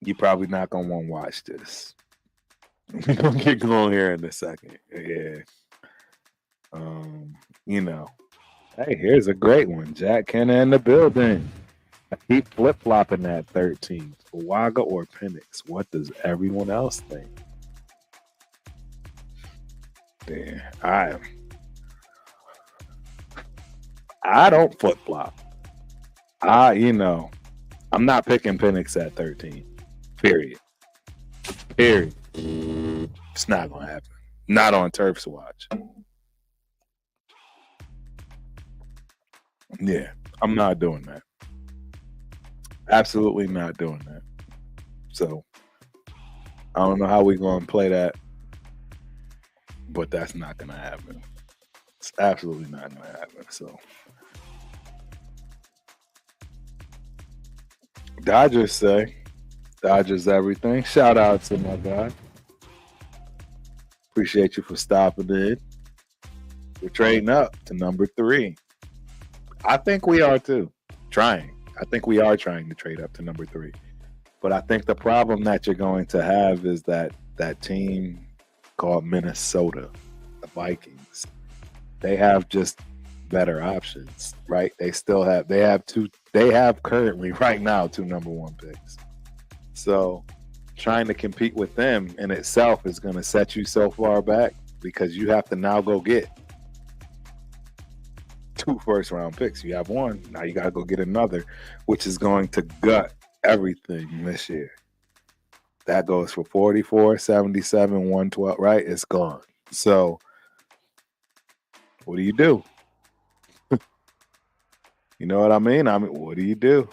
you're probably not gonna want to watch this. We're gonna get going here in a second. Yeah. Hey, here's a great one. Jack Kenna in the building. I keep flip-flopping at 13. Waga or Penix? What does everyone else think? there. I don't flip flop. I'm not picking Penix at 13. Period. It's not gonna happen. Not on Turf's watch. Yeah, I'm not doing that. Absolutely not doing that. So I don't know how we're gonna play that, but that's not gonna happen. It's absolutely not gonna happen. So Dodgers everything. Shout out to my guy. Appreciate you for stopping in. We're trading up to number 3. I think we are too. I think we are trying to trade up to number 3. But I think the problem that you're going to have is that team called Minnesota, the Vikings, they have just better options, right? They have currently right now 2 number 1 picks. So trying to compete with them in itself is going to set you so far back because you have to now go get 2 first-round picks. You have 1. Now you got to go get another, which is going to gut everything this year. That goes for 44, 77, 112, right? It's gone. So what do you do? You know what I mean? What do you do?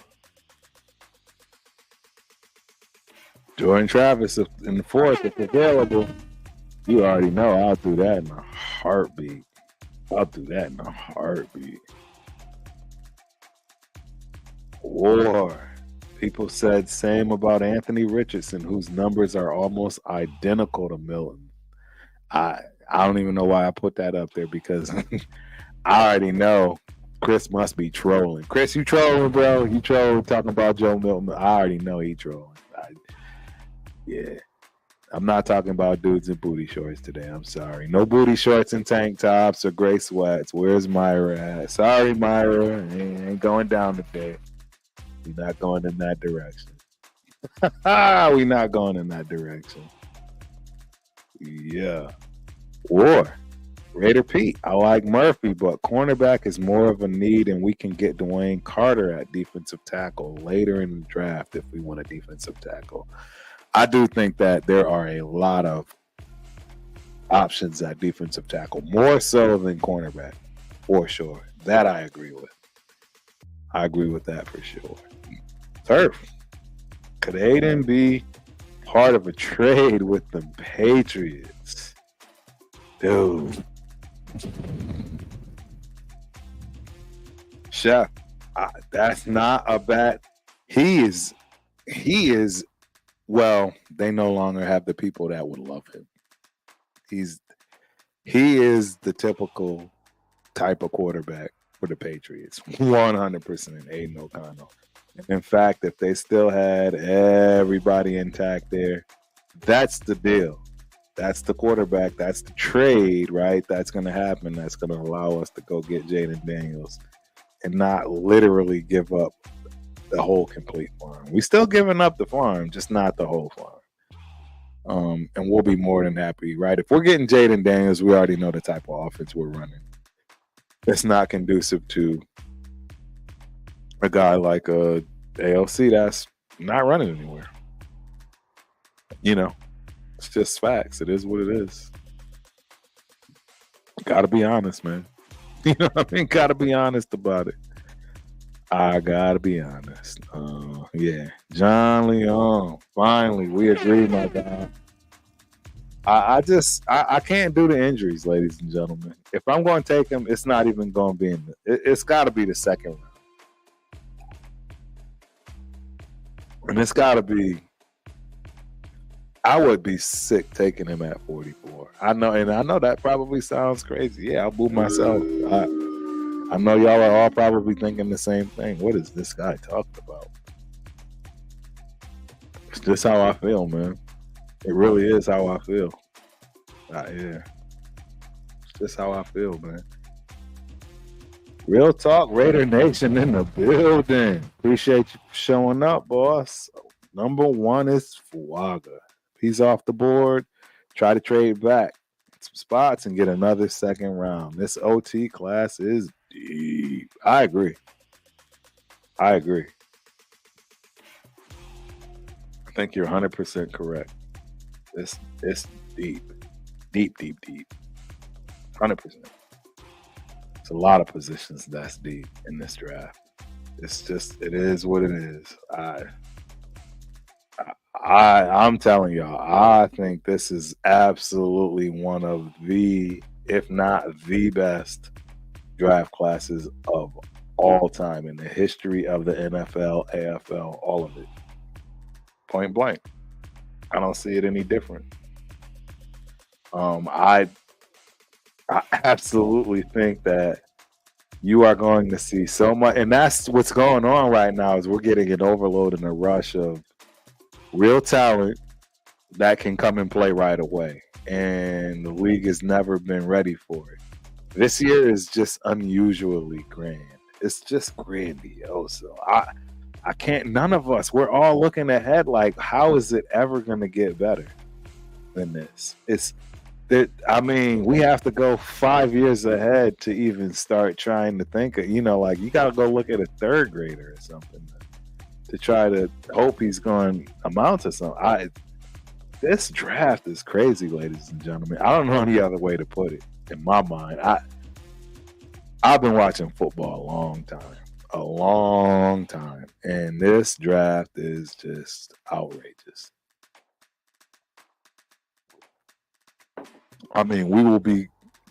Jordan Travis in the 4th, if available, you already know I'll do that in a heartbeat. War. People said same about Anthony Richardson, whose numbers are almost identical to Milton. I don't even know why I put that up there because I already know Chris must be trolling. Chris, you trolling, bro? You trolling talking about Joe Milton? I already know he trolling. Yeah. I'm not talking about dudes in booty shorts today. I'm sorry. No booty shorts and tank tops or gray sweats. Where's Myra at? Sorry, Myra. Ain't going down today. We're not going in that direction. We're not going in that direction. Yeah. War. Raider Pete. I like Murphy, but cornerback is more of a need, and we can get Dwayne Carter at defensive tackle later in the draft if we want a defensive tackle. I do think that there are a lot of options at defensive tackle, more so than cornerback, for sure. That I agree with. I agree with that for sure. Turf. Could Aiden be part of a trade with the Patriots? Dude. Chef, that's not a bad. He is. Well, they no longer have the people that would love him. He is the typical type of quarterback for the Patriots. 100% Aiden O'Connell. In fact, if they still had everybody intact there, that's the deal. That's the quarterback. That's the trade, right? That's going to happen. That's going to allow us to go get Jaden Daniels and not literally give up the whole complete farm. We still giving up the farm, just not the whole farm. And we'll be more than happy, right? If we're getting Jaden Daniels, we already know the type of offense we're running. It's not conducive to a guy like AOC that's not running anywhere. It's just facts. It is what it is. Gotta be honest, man. You know what I mean? Gotta be honest about it. I gotta be honest. Yeah. John Leon. Finally, we agree, my guy. I can't do the injuries, ladies and gentlemen. If I'm going to take him, it's not even going to be it's got to be the second round. And it's got to be, I would be sick taking him at 44. I know that probably sounds crazy. Yeah, I'll boo myself. I know y'all are all probably thinking the same thing. What is this guy talking about? It's just how I feel, man. It really is how I feel. Yeah. It's just how I feel, man. Real talk, Raider Nation in the building. Appreciate you showing up, boss. Number 1 is Fuaga. He's off the board. Try to trade back. spots and get another second round. This OT class is deep. I agree. I think you're 100% correct. It's deep. Deep. 100%. It's a lot of positions that's deep in this draft. It is what it is. I'm telling y'all, I think this is absolutely one of the, if not the best draft classes of all time in the history of the NFL, AFL, all of it. Point blank. I don't see it any different. I absolutely think that you are going to see so much, and that's what's going on right now. Is we're getting an overload and a rush of real talent that can come and play right away, and the league has never been ready for it. This year is just unusually grand. It's just grandiose. So I can't. None of us. We're all looking ahead. Like, how is it ever going to get better than this? It's that. I mean, we have to go 5 years ahead to even start trying to think of. Like you got to go look at a third grader or something to try to hope he's going to amount to something. This draft is crazy, ladies and gentlemen. I don't know any other way to put it. In my mind, I've been watching football a long time, and this draft is just outrageous. I mean, we will be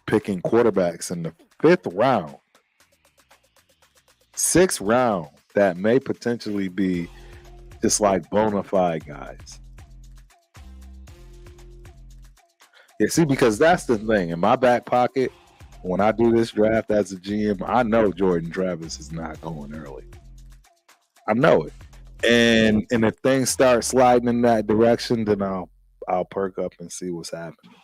picking quarterbacks in the 5th round, 6th round that may potentially be just like bona fide guys. Yeah, see, because that's the thing. In my back pocket, when I do this draft as a GM, I know Jordan Travis is not going early. I know it. And if things start sliding in that direction, then I'll perk up and see what's happening.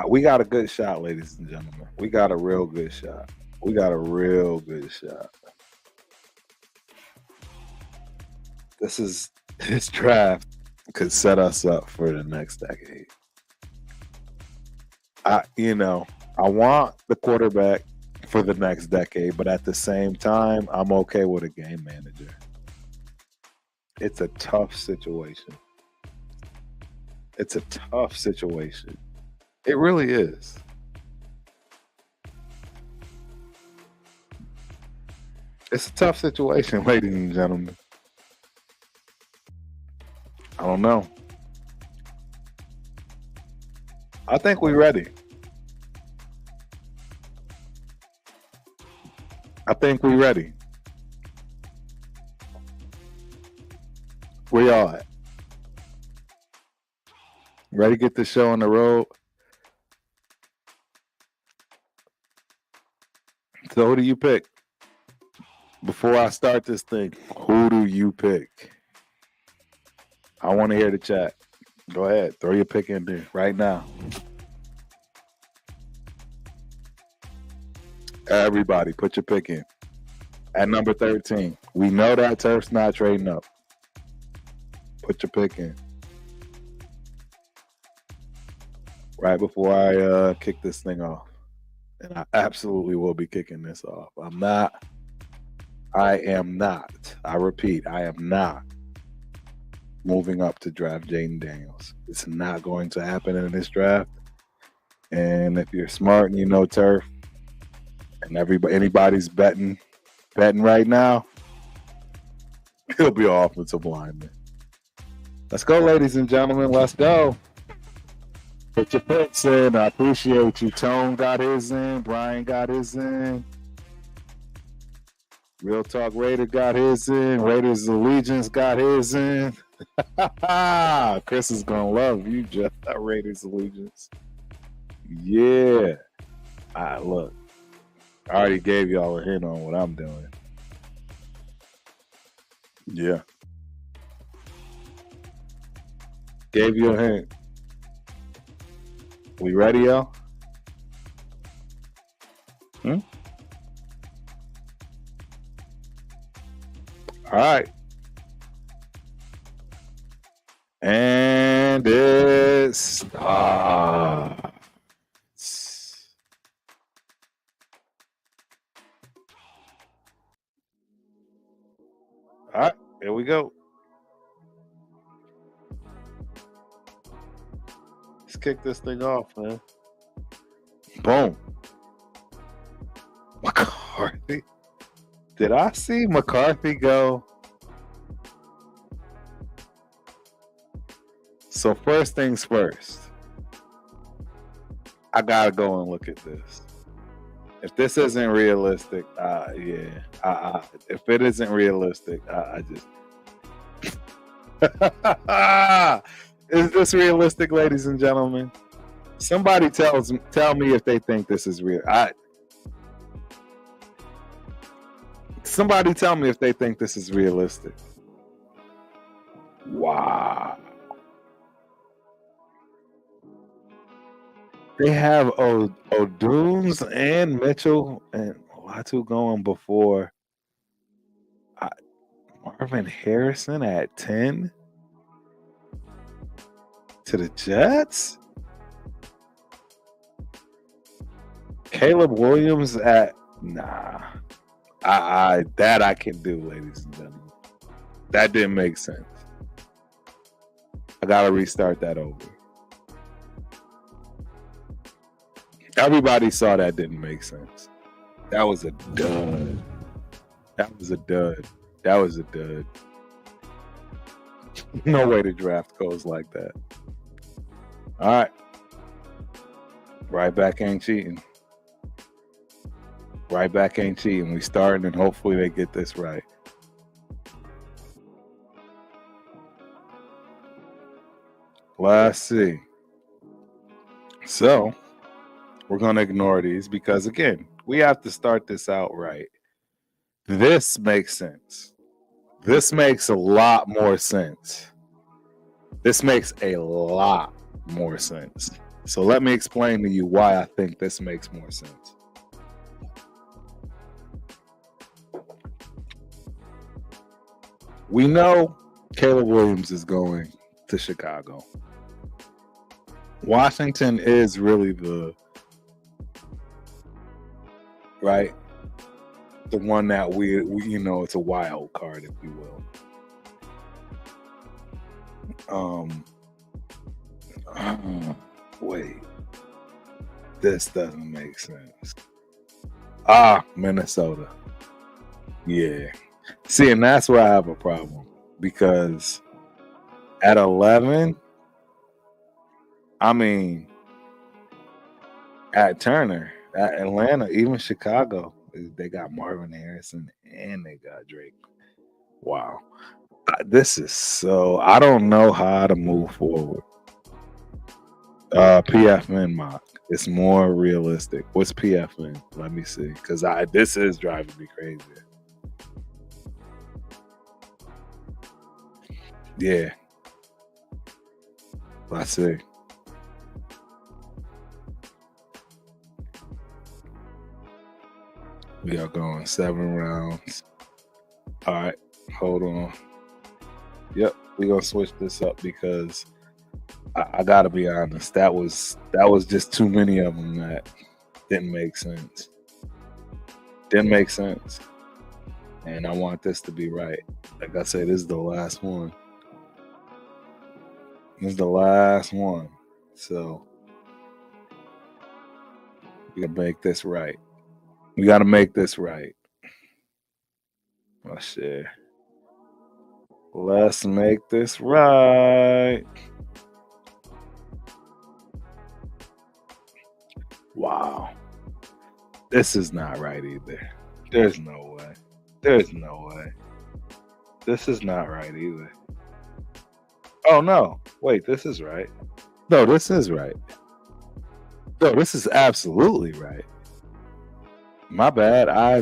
We got a good shot, ladies and gentlemen. We got a real good shot. This draft could set us up for the next decade. I want the quarterback for the next decade, but at the same time, I'm okay with a game manager. It's a tough situation. It really is. It's a tough situation, ladies and gentlemen. I don't know. I think we're ready. Where y'all at? Ready to get this show on the road? So who do you pick? Before I start this thing, who do you pick? I want to hear the chat. Go ahead. Throw your pick in there right now. Everybody, put your pick in. At number 13. We know that Turf's not trading up. Put your pick in. Right before I kick this thing off. And I absolutely will be kicking this off. I am not. I repeat, I am not moving up to draft Jaden Daniels. It's not going to happen in this draft. And if you're smart and you know Turf, and anybody's betting right now, he'll be an offensive lineman. Let's go, ladies and gentlemen. Let's go. Put your picks in. I appreciate you. Tone got his in. Brian got his in. Real Talk Raider got his in. Raiders Allegiance got his in. Chris is going to love you, Jeff. That Raiders Allegiance. Yeah. All right, look. I already gave y'all a hint on what I'm doing. Yeah. Gave you a hint. We ready, y'all? All right. And it starts. All right, here we go. Let's kick this thing off, man. Boom. McCarthy. Did I see McCarthy go? So first things first, I gotta go and look at this. If this isn't realistic, if it isn't realistic, I just. Is this realistic, ladies and gentlemen? Somebody tell me if they think this is real. Somebody tell me if they think this is realistic. Wow. They have O'Dunes and Mitchell and Latu going before Marvin Harrison at 10 to the Jets. Caleb Williams at I can do, ladies and gentlemen. That didn't make sense. I gotta restart that over. Everybody saw that didn't make sense. That was a dud. That was a dud. That was a dud. No way to draft goes like that. All right. Right back ain't cheating. Right back ain't cheating. We starting and hopefully they get this right. Let's see. So we're going to ignore these because, again, we have to start this out right. This makes sense. This makes a lot more sense. This makes a lot more sense. So let me explain to you why I think this makes more sense. We know Caleb Williams is going to Chicago. Washington is really the one that we it's a wild card, if you will. Wait, this doesn't make sense. Minnesota. Yeah. See, and that's where I have a problem because at 11, I mean, at Turner, at Atlanta, even Chicago, they got Marvin Harrison and they got Drake. Wow. This is so, I don't know how to move forward. PFN mock. It's more realistic. What's PFN? Let me see. Because this is driving me crazy. Yeah. Let's see. We are going 7 rounds. All right. Hold on. Yep. We're going to switch this up because I got to be honest. That was just too many of them that didn't make sense. Didn't make sense. And I want this to be right. Like I said, this is the last one. This is the last one. So we gotta make this right. We gotta make this right. Oh shit. Let's make this right. Wow. This is not right either. There's no way. There's no way. This is not right either. Oh no. Wait, this is right. No, this is right. No, this is absolutely right. My bad. I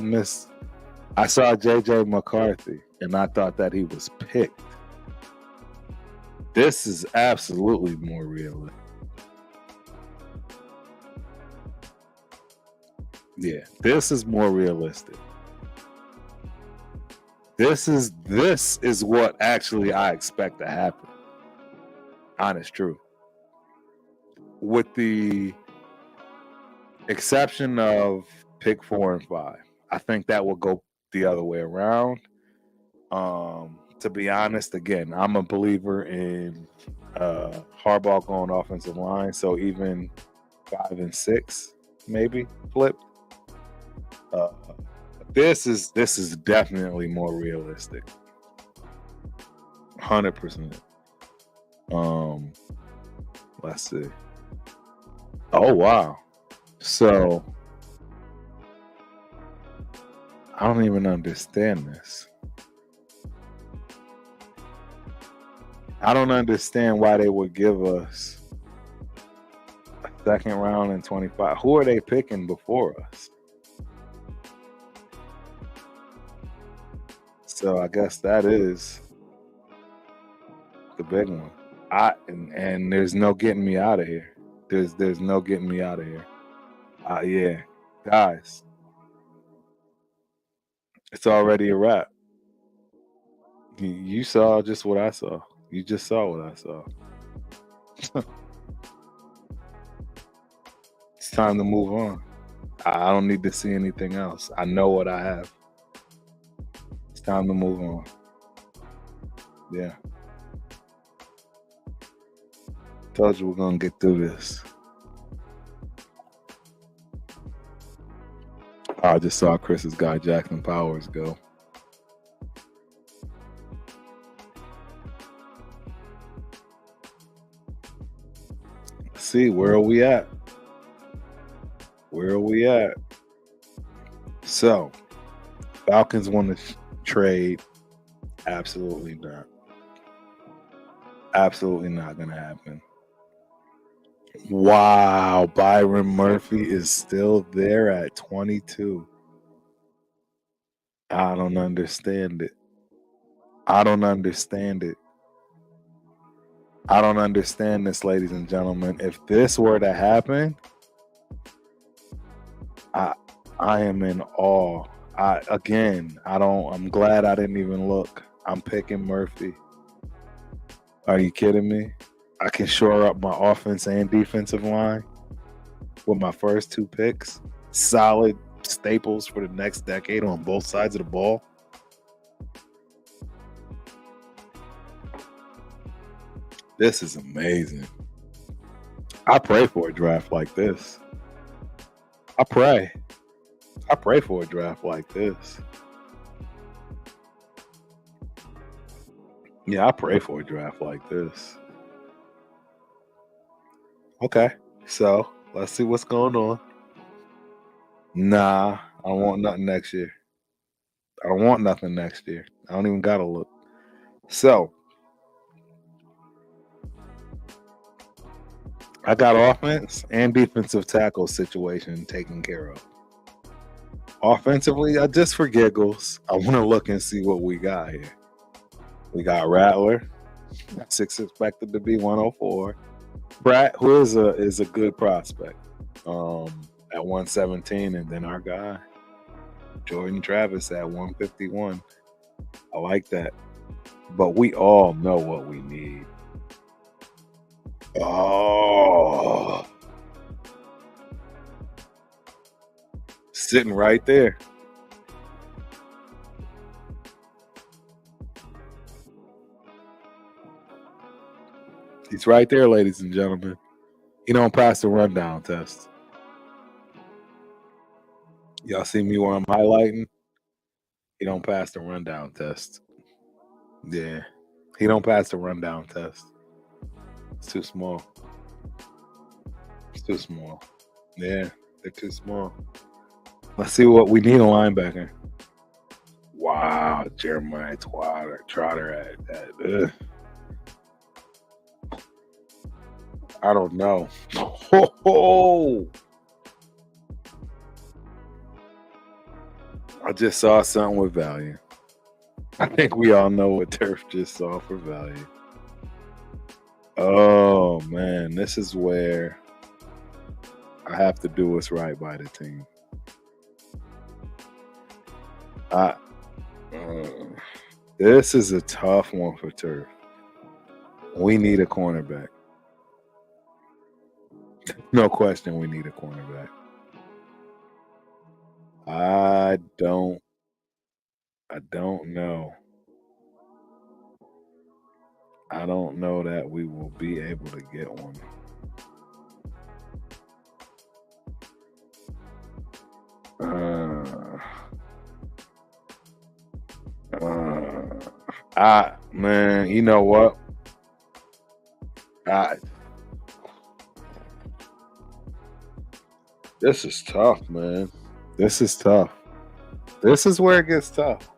saw JJ McCarthy and I thought that he was picked. This is absolutely more realistic. Yeah, this is more realistic. This is what actually I expect to happen. Honest truth. With the exception of pick 4 and 5, I think that will go the other way around. To be honest, again, I'm a believer in Harbaugh going offensive line, so even 5 and 6 maybe flip. This is definitely more realistic. 100%. Let's see. Oh wow. So I don't even understand this. I don't understand why they would give us a second round in 25. Who are they picking before us? So I guess that is the big one. And there's no getting me out of here. There's no getting me out of here. Yeah, guys, it's already a wrap. You saw just what I saw. You just saw what I saw. It's time to move on. I don't need to see anything else. I know what I have. It's time to move on. Yeah. Told you we're gonna get through this. I just saw Chris's guy Jackson Powers go. Let's see, where are we at? Where are we at? So, Falcons want to trade. Absolutely not. Absolutely not going to happen. Wow, Byron Murphy is still there at 22. I don't understand it. I don't understand it. I don't understand this, ladies and gentlemen. If this were to happen, I am in awe. I'm glad I didn't even look. I'm picking Murphy. Are you kidding me? I can shore up my offense and defensive line with my first 2 picks. Solid staples for the next decade on both sides of the ball. This is amazing. I pray for a draft like this. I pray for a draft like this. Yeah, I pray for a draft like this. Okay, so let's see what's going on. Nah, I don't want nothing next year. I don't want nothing next year. I don't even gotta look. So I got offense and defensive tackle situation taken care of. Offensively, just for giggles, I want to look and see what we got here. We got Rattler, 6 expected to be 104. Pratt, who is a good prospect, at 117, and then our guy Jordan Travis at 151. I like that, but we all know what we need. Oh, sitting right there. He's right there, ladies and gentlemen. He don't pass the rundown test. Y'all see me where I'm highlighting? He don't pass the rundown test. Yeah. He don't pass the rundown test. It's too small. It's too small. Yeah, they're too small. Let's see what we need a linebacker. Wow, Jeremiah Trotter at that. I don't know. Oh, I just saw something with value. I think we all know what Turf just saw for value. Oh man, this is where I have to do what's right by the team. This is a tough one for Turf. We need a cornerback. No question, we need a cornerback. I don't know. I don't know that we will be able to get one. Man, you know what? This is tough, man. This is tough. This is where it gets tough.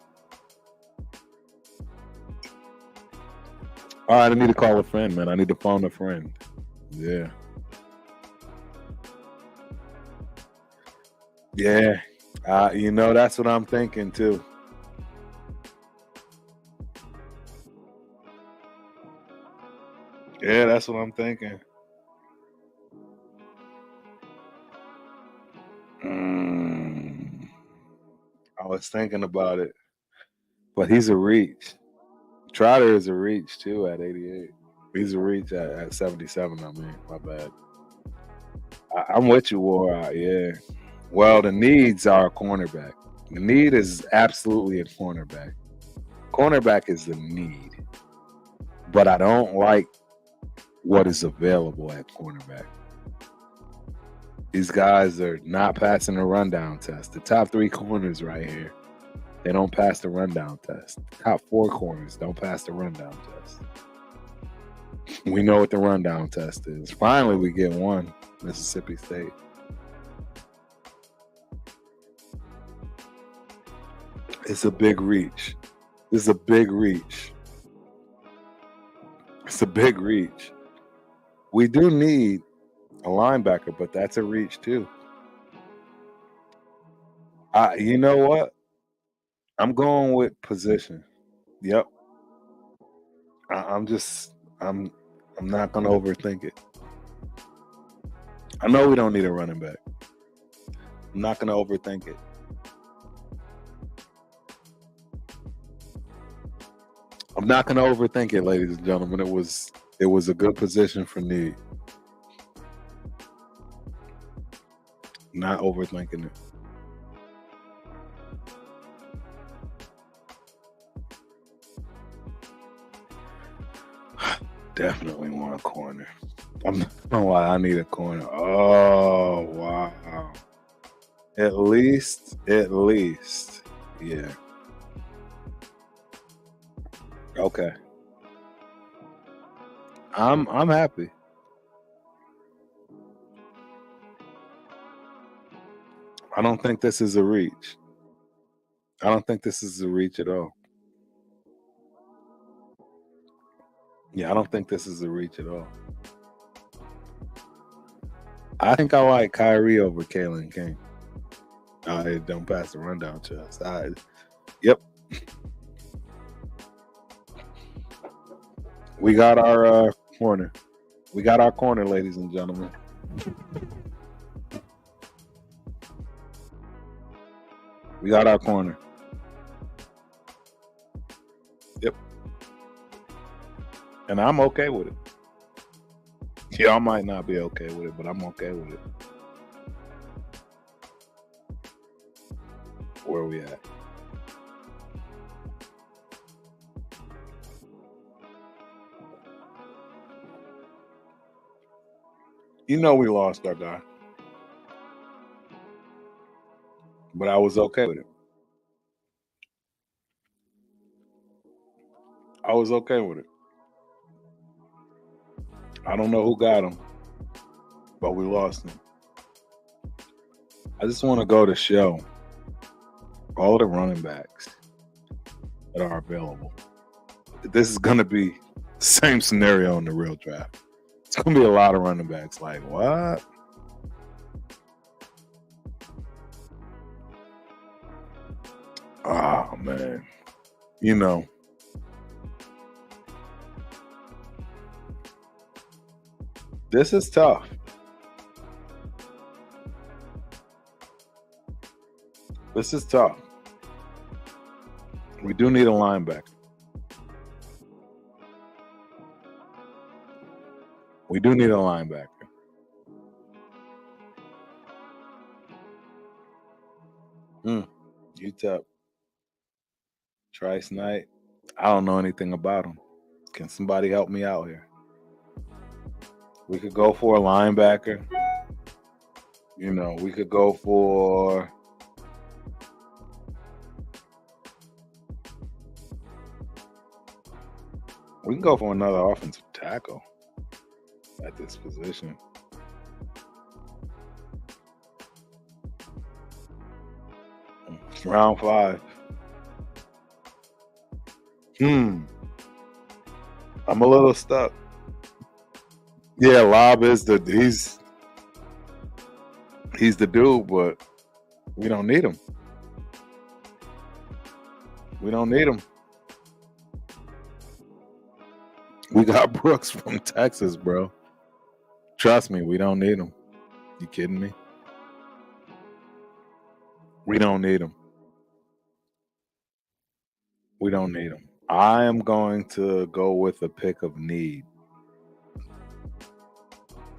All right, I need to call a friend, man. I need to phone a friend. Yeah. Yeah. That's what I'm thinking too. Yeah, that's what I'm thinking. I was thinking about it, but he's a reach. Trotter is a reach too at 88. He's a reach at 77. I mean, my bad. I'm with you, War. Yeah. Well, the needs are a cornerback. The need is absolutely a cornerback. Cornerback is the need, but I don't like what is available at cornerback. These guys are not passing the rundown test. The top 3 corners right here, they don't pass the rundown test. The top 4 corners don't pass the rundown test. We know what the rundown test is. Finally, we get one, Mississippi State. It's a big reach. This is a big reach. It's a big reach. We do need a linebacker, but that's a reach too. You know what? I'm going with position. Yep. I'm not gonna overthink it. I know we don't need a running back. I'm not gonna overthink it. I'm not gonna overthink it, ladies and gentlemen. It was a good position for need. Not overthinking it. Definitely want a corner. I'm not gonna lie, I need a corner. Oh wow. At least. Yeah. Okay. I'm happy. I don't think this is a reach. I don't think this is a reach at all. Yeah, I don't think this is a reach at all. I think I like Kyrie over Kalen King. I don't pass the rundown test. Yep. We got our corner. We got our corner, ladies and gentlemen. We got our corner. Yep. And I'm okay with it. Y'all might not be okay with it, but I'm okay with it. Where are we at? You know we lost our guy. But I was okay with it. I was okay with it. I don't know who got him, but we lost him. I just want to go to show all the running backs that are available. This is going to be the same scenario in the real draft. It's going to be a lot of running backs. Like, what? Oh, man. You know. This is tough. This is tough. We do need a linebacker. We do need a linebacker. UTEP. Trice Knight. I don't know anything about him. Can somebody help me out here? We could go for a linebacker. You know, we could go for another offensive tackle at this position. Round 5. I'm a little stuck. Yeah, Lob is he's the dude, but we don't need him. We don't need him. We got Brooks from Texas, bro. Trust me, we don't need him. You kidding me? We don't need him. We don't need him. I am going to go with a pick of need.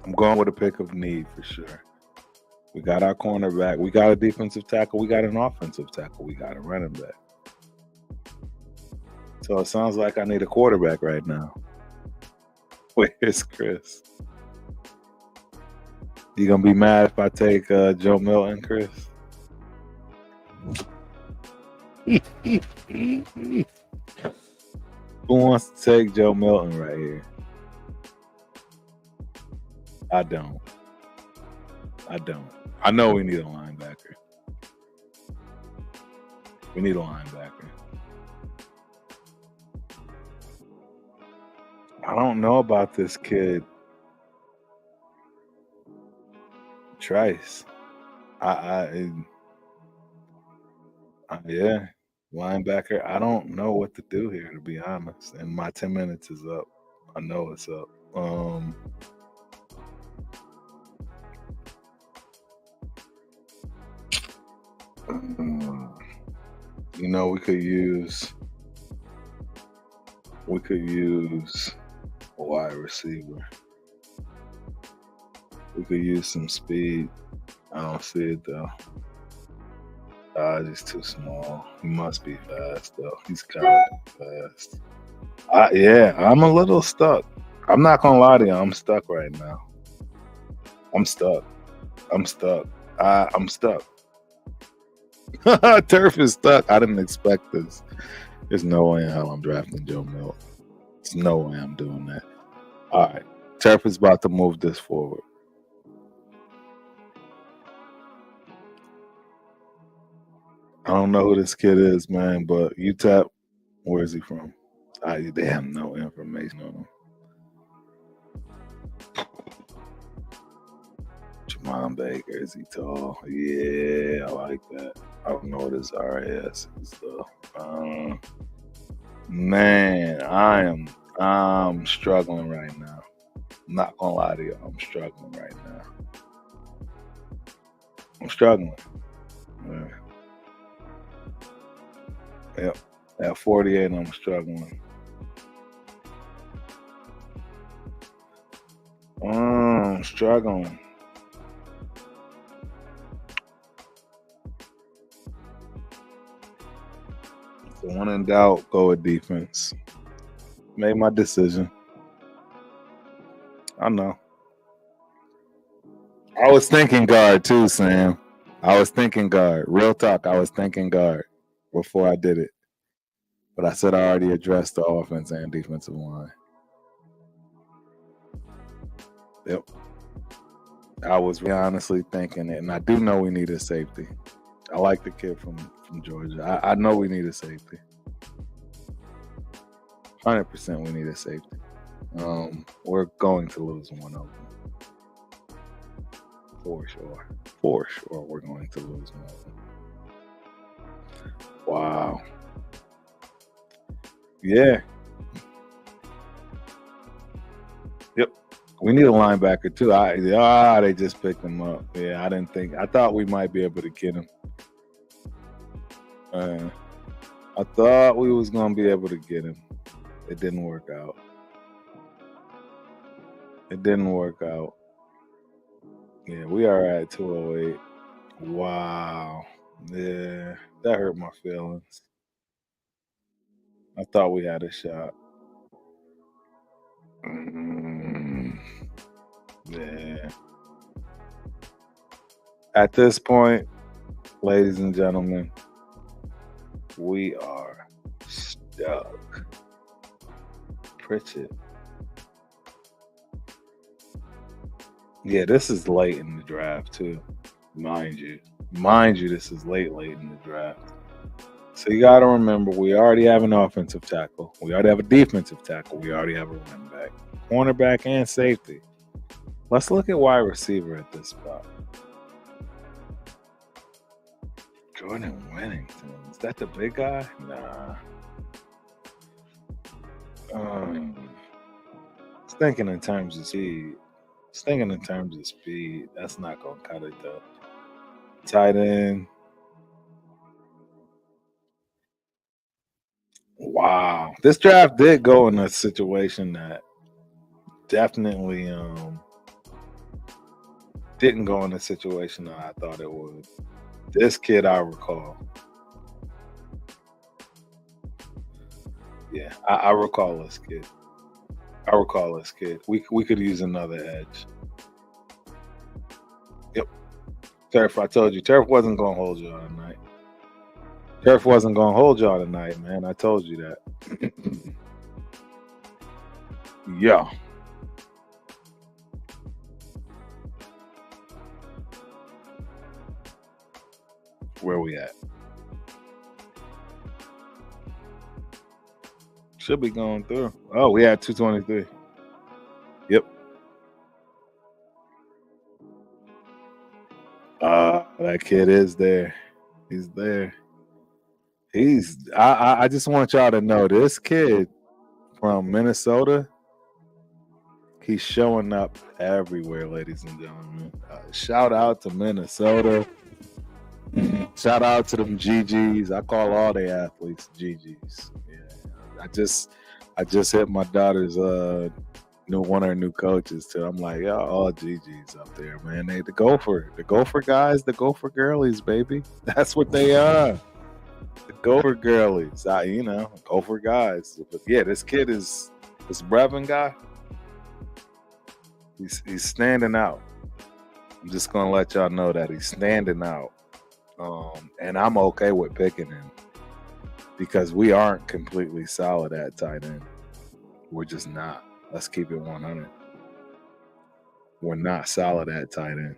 I'm going with a pick of need for sure. We got our cornerback. We got a defensive tackle. We got an offensive tackle. We got a running back. So it sounds like I need a quarterback right now. Where's Chris? You gonna be mad if I take Joe Milton, Chris? Who wants to take Joe Milton right here? I don't. I know we need a linebacker. We need a linebacker. I don't know about this kid, Trice. Yeah, linebacker. I don't know what to do here, to be honest. And my 10 minutes is up. I know it's up. You know, we could use a wide receiver. We could use some speed. I don't see it though. He's too small. He must be fast though. He's kind of fast. Yeah, I'm a little stuck. I'm not gonna lie to you. I'm stuck right now. I'm stuck. I'm stuck. Turf is stuck. I didn't expect this. There's no way in hell I'm drafting Joe Milton. There's no way I'm doing that. All right. Turf is about to move this forward. I don't know who this kid is, man, but UTEP, where is he from? They have no information on him. Jamon Baker, is he tall? Yeah, I like that. I don't know what his RAS is though. Man, I'm struggling right now. I'm not gonna lie to you, I'm struggling right now. I'm struggling. Yeah. Yep. At 48, I'm struggling. I'm struggling. So when in doubt, go with defense. Made my decision. I know. I was thinking guard too, Sam. I was thinking guard. Real talk, I was thinking guard before I did it. But I said I already addressed the offense and defensive line. Yep. I was honestly thinking it, and I do know we need a safety. I like the kid from Georgia. I know we need a safety. 100% we need a safety. We're going to lose one of them. For sure. For sure, we're going to lose one of them. Wow. Yeah. Yep. We need a linebacker too. They just picked him up. Yeah, I thought we might be able to get him. I thought we was gonna be able to get him. It didn't work out. It didn't work out. Yeah, we are at 208. Wow. Yeah, that hurt my feelings. I thought we had a shot. Mm, yeah. At this point, ladies and gentlemen, we are stuck. Pritchett. Yeah, this is late in the draft too, mind you. Mind you, this is late in the draft. So you got to remember, we already have an offensive tackle. We already have a defensive tackle. We already have a running back, cornerback, and safety. Let's look at wide receiver at this spot. Jordan Whittington. Is that the big guy? Nah. Thinking in terms of speed. That's not gonna cut it though. Tight end. Wow. This draft did go in a situation that definitely didn't go in a situation that I thought it would. This kid I recall. Yeah, I recall this kid. We could use another edge. Yep. Turf, I told you, Turf wasn't gonna hold y'all tonight. Turf wasn't gonna hold y'all tonight, man. I told you that. Yeah. Where we at? Should be going through. Oh, we had 223. Yep. That kid is there. He's there. I just want y'all to know this kid from Minnesota, he's showing up everywhere, ladies and gentlemen. Shout out to Minnesota. Shout out to them GGs. I call all the athletes GGs. Yeah. I just hit my daughter's one of her new coaches too. I'm like, y'all all GGs up there, man. They the gopher guys, the gopher girlies, baby. That's what they are. The gopher girlies. Gopher guys. But yeah, this kid is this Brevin guy. He's standing out. I'm just gonna let y'all know that he's standing out. And I'm okay with picking him because we aren't completely solid at tight end. We're just not. Let's keep it 100. We're not solid at tight end.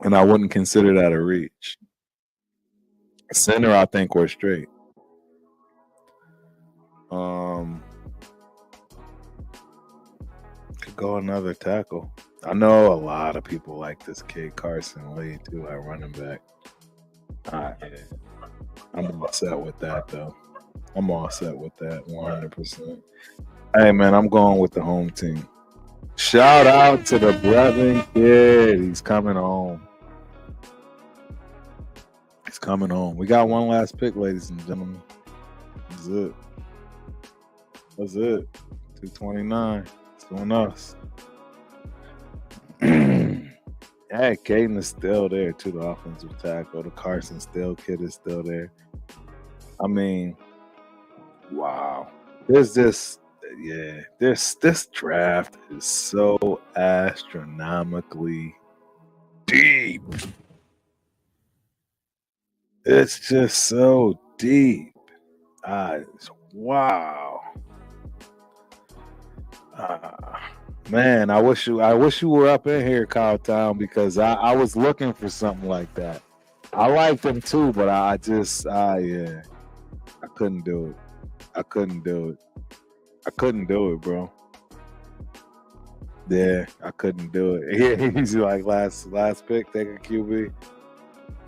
And I wouldn't consider that a reach. Center, I think we're straight. Could go another tackle. I know a lot of people like this kid, Carson Lee, too, at running back. Yeah. I'm all set with that, though. I'm all set with that 100%. Hey, man, I'm going with the home team. Shout out to the Brevin kid. He's coming home. He's coming home. We got one last pick, ladies and gentlemen. That's it. That's it. 229. It's on us. Hey, Caden is still there, too, the offensive tackle. The Carson Still kid is still there. I mean, wow. This draft is so astronomically deep. It's just so deep. Wow. Man, I wish you were up in here, Cowtown, because I was looking for something like that. I liked him too, but I couldn't do it. I couldn't do it, bro. Yeah, I couldn't do it. Yeah, he's like last pick, take a QB.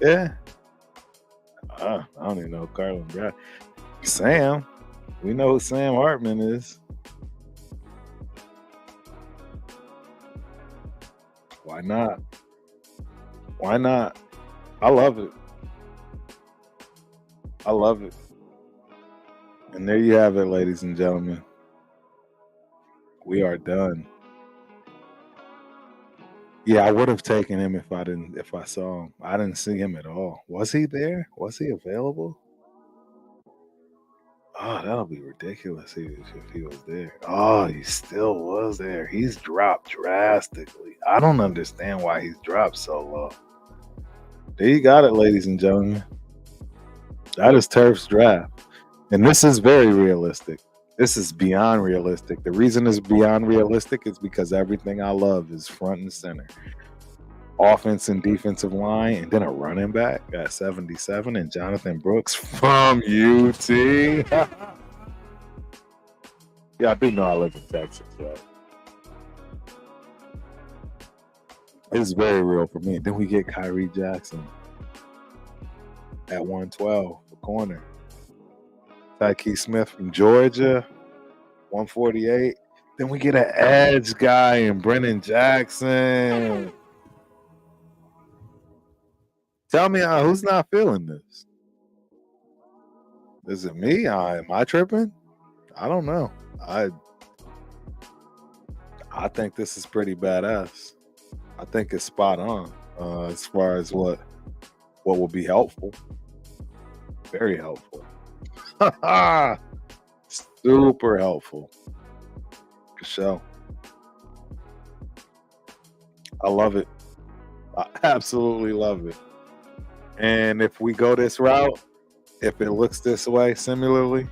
Yeah. I don't even know Carlin Brown. Sam. We know who Sam Hartman is. Why not? Why not? I love it. And there you have it, ladies and gentlemen. We are done. Yeah, I would have taken him if I saw him. I didn't see him at all. Was he there? Was he available? Oh, that'll be ridiculous if he was there. Oh, he still was there. He's dropped drastically. I don't understand why he's dropped so low. There you got it, ladies and gentlemen. That is Turf's draft. And this is very realistic. This is beyond realistic. The reason it's beyond realistic is because everything I love is front and center. Offense and defensive line, and then a running back at 77 and Jonathan Brooks from UT. Yeah, I do know I live in Texas, right? It's very real for me. Then we get Kyrie Jackson at 112, the corner. Tyke Smith from Georgia, 148. Then we get an edge guy in Brennan Jackson. Tell me who's not feeling this? Is it me? Am I tripping? I don't know. I think this is pretty badass. I think it's spot on as far as what will be helpful. Very helpful. Super helpful. For sure. I love it. I absolutely love it. And if we go this route, if it looks this way similarly,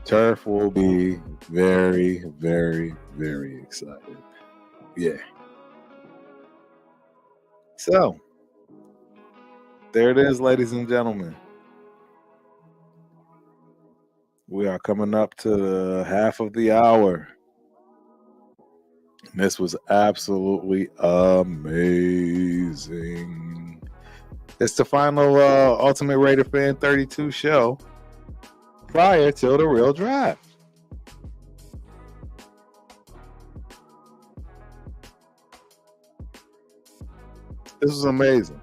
Turf will be very, very, very excited. Yeah. So, there it is, ladies and gentlemen. We are coming up to the half of the hour. And this was absolutely amazing. It's the final Ultimate Raider Fan 32 show prior to the real draft. This was amazing.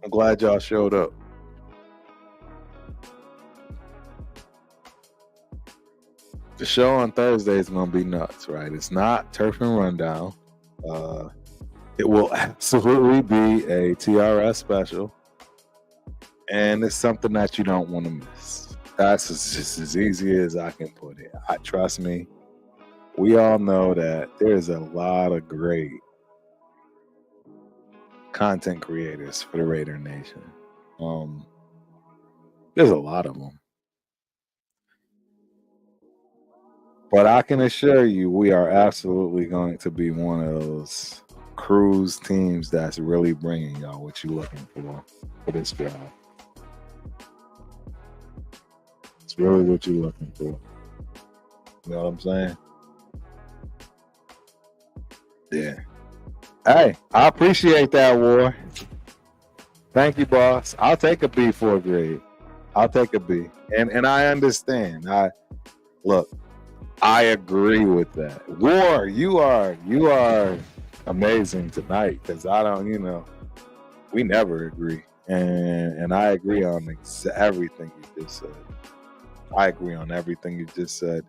I'm glad y'all showed up. The show on Thursday is going to be nuts, right? It's not Turf and Rundown. It will absolutely be a TRS special. And it's something that you don't want to miss. That's just as easy as I can put it. Trust me, we all know that there's a lot of great content creators for the Raider Nation. There's a lot of them. But I can assure you, we are absolutely going to be one of those cruise teams that's really bringing y'all what you're looking for this job. It's really what you're looking for. You know what I'm saying? Yeah. Hey, I appreciate that, War. Thank you, boss. I'll take a B for a grade. I'll take a B. And I understand. I agree with that. War, you are amazing tonight because I don't, we never agree. And I agree on everything you just said. I agree on everything you just said.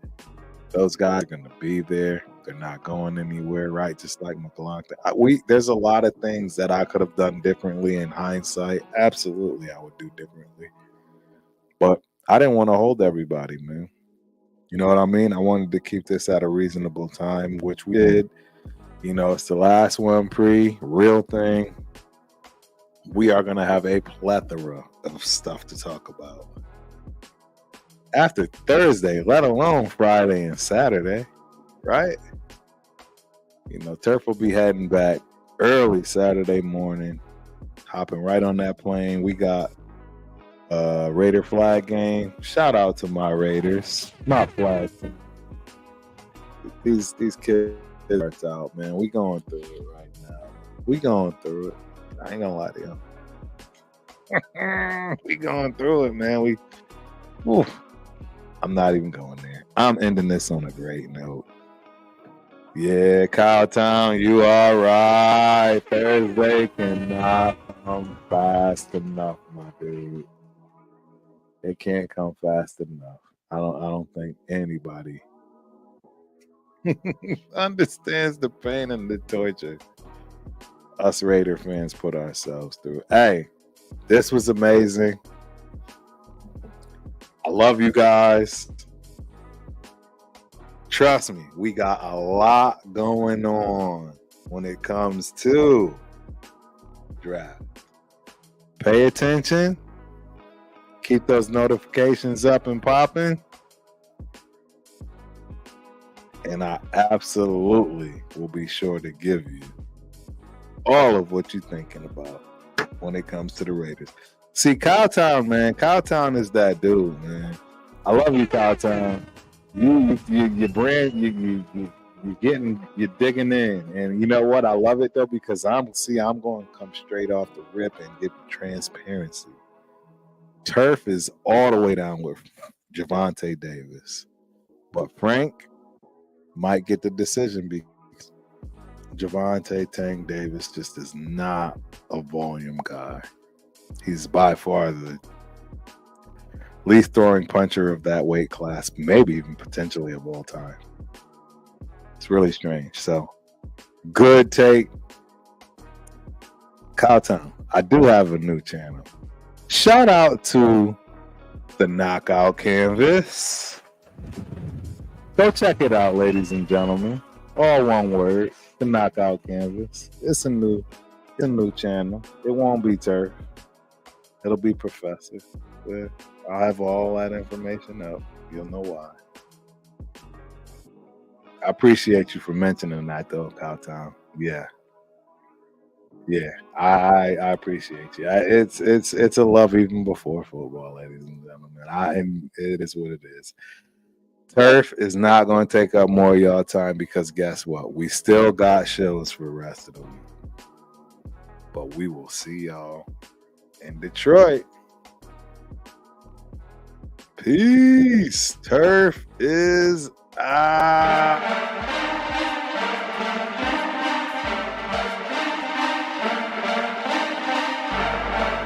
Those guys are going to be there. They're not going anywhere, right? Just like McLaughlin. There's a lot of things that I could have done differently in hindsight. Absolutely, I would do differently. But I didn't want to hold everybody, man. You know what I mean? I wanted to keep this at a reasonable time, which we did. It's the last one real thing. We are going to have a plethora of stuff to talk about. After Thursday, let alone Friday and Saturday, right? Turf will be heading back early Saturday morning, hopping right on that plane. We got Raider flag game. Shout out to my Raiders, my flag team. These kids are out, man. We going through it right now. We going through it. I ain't gonna lie to you. We going through it, man. I'm not even going there. I'm ending this on a great note. Yeah, Cowtown, you are right. Thursday cannot come fast enough, my dude. It can't come fast enough. I don't think anybody understands the pain and the torture us Raider fans put ourselves through. Hey, this was amazing. I love you guys. Trust me, we got a lot going on when it comes to draft. Pay attention. Keep those notifications up and popping. And I absolutely will be sure to give you all of what you're thinking about when it comes to the Raiders. See, Cowtown, man. Cowtown is that dude, man. I love you, Cowtown. Your brand, you're digging in, and you know what? I love it though because I'm going to come straight off the rip and give you transparency. Turf is all the way down with Javonte Davis, but Frank might get the decision because Javonte Tank Davis just is not a volume guy. He's by far the least throwing puncher of that weight class, maybe even potentially of all time. It's really strange. So, good take. Cowtown, I do have a new channel. Shout out to the Knockout Canvas. Go check it out, ladies and gentlemen. All one word, the Knockout Canvas. It's a new channel. It won't be Turf. It'll be Professor. Yeah, I'll have all that information up. You'll know why. I appreciate you for mentioning that, though, Cowtown. Yeah, I appreciate you. It's a love even before football, ladies and gentlemen. And it is what it is. Turf is not going to take up more of y'all time because guess what? We still got shows for the rest of the week. But we will see y'all in Detroit. Peace. Turf is out.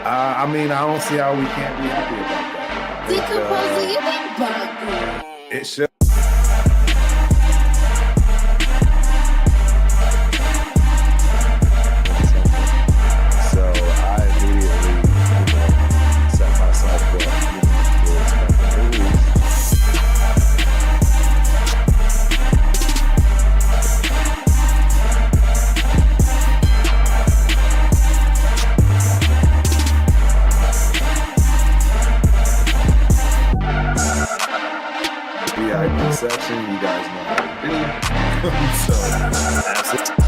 I don't see how we can't be happy about that. Decomposing it back. It should. So I immediately, set myself up, to expect the movies. VIP section, you guys know how to do. So, that's it.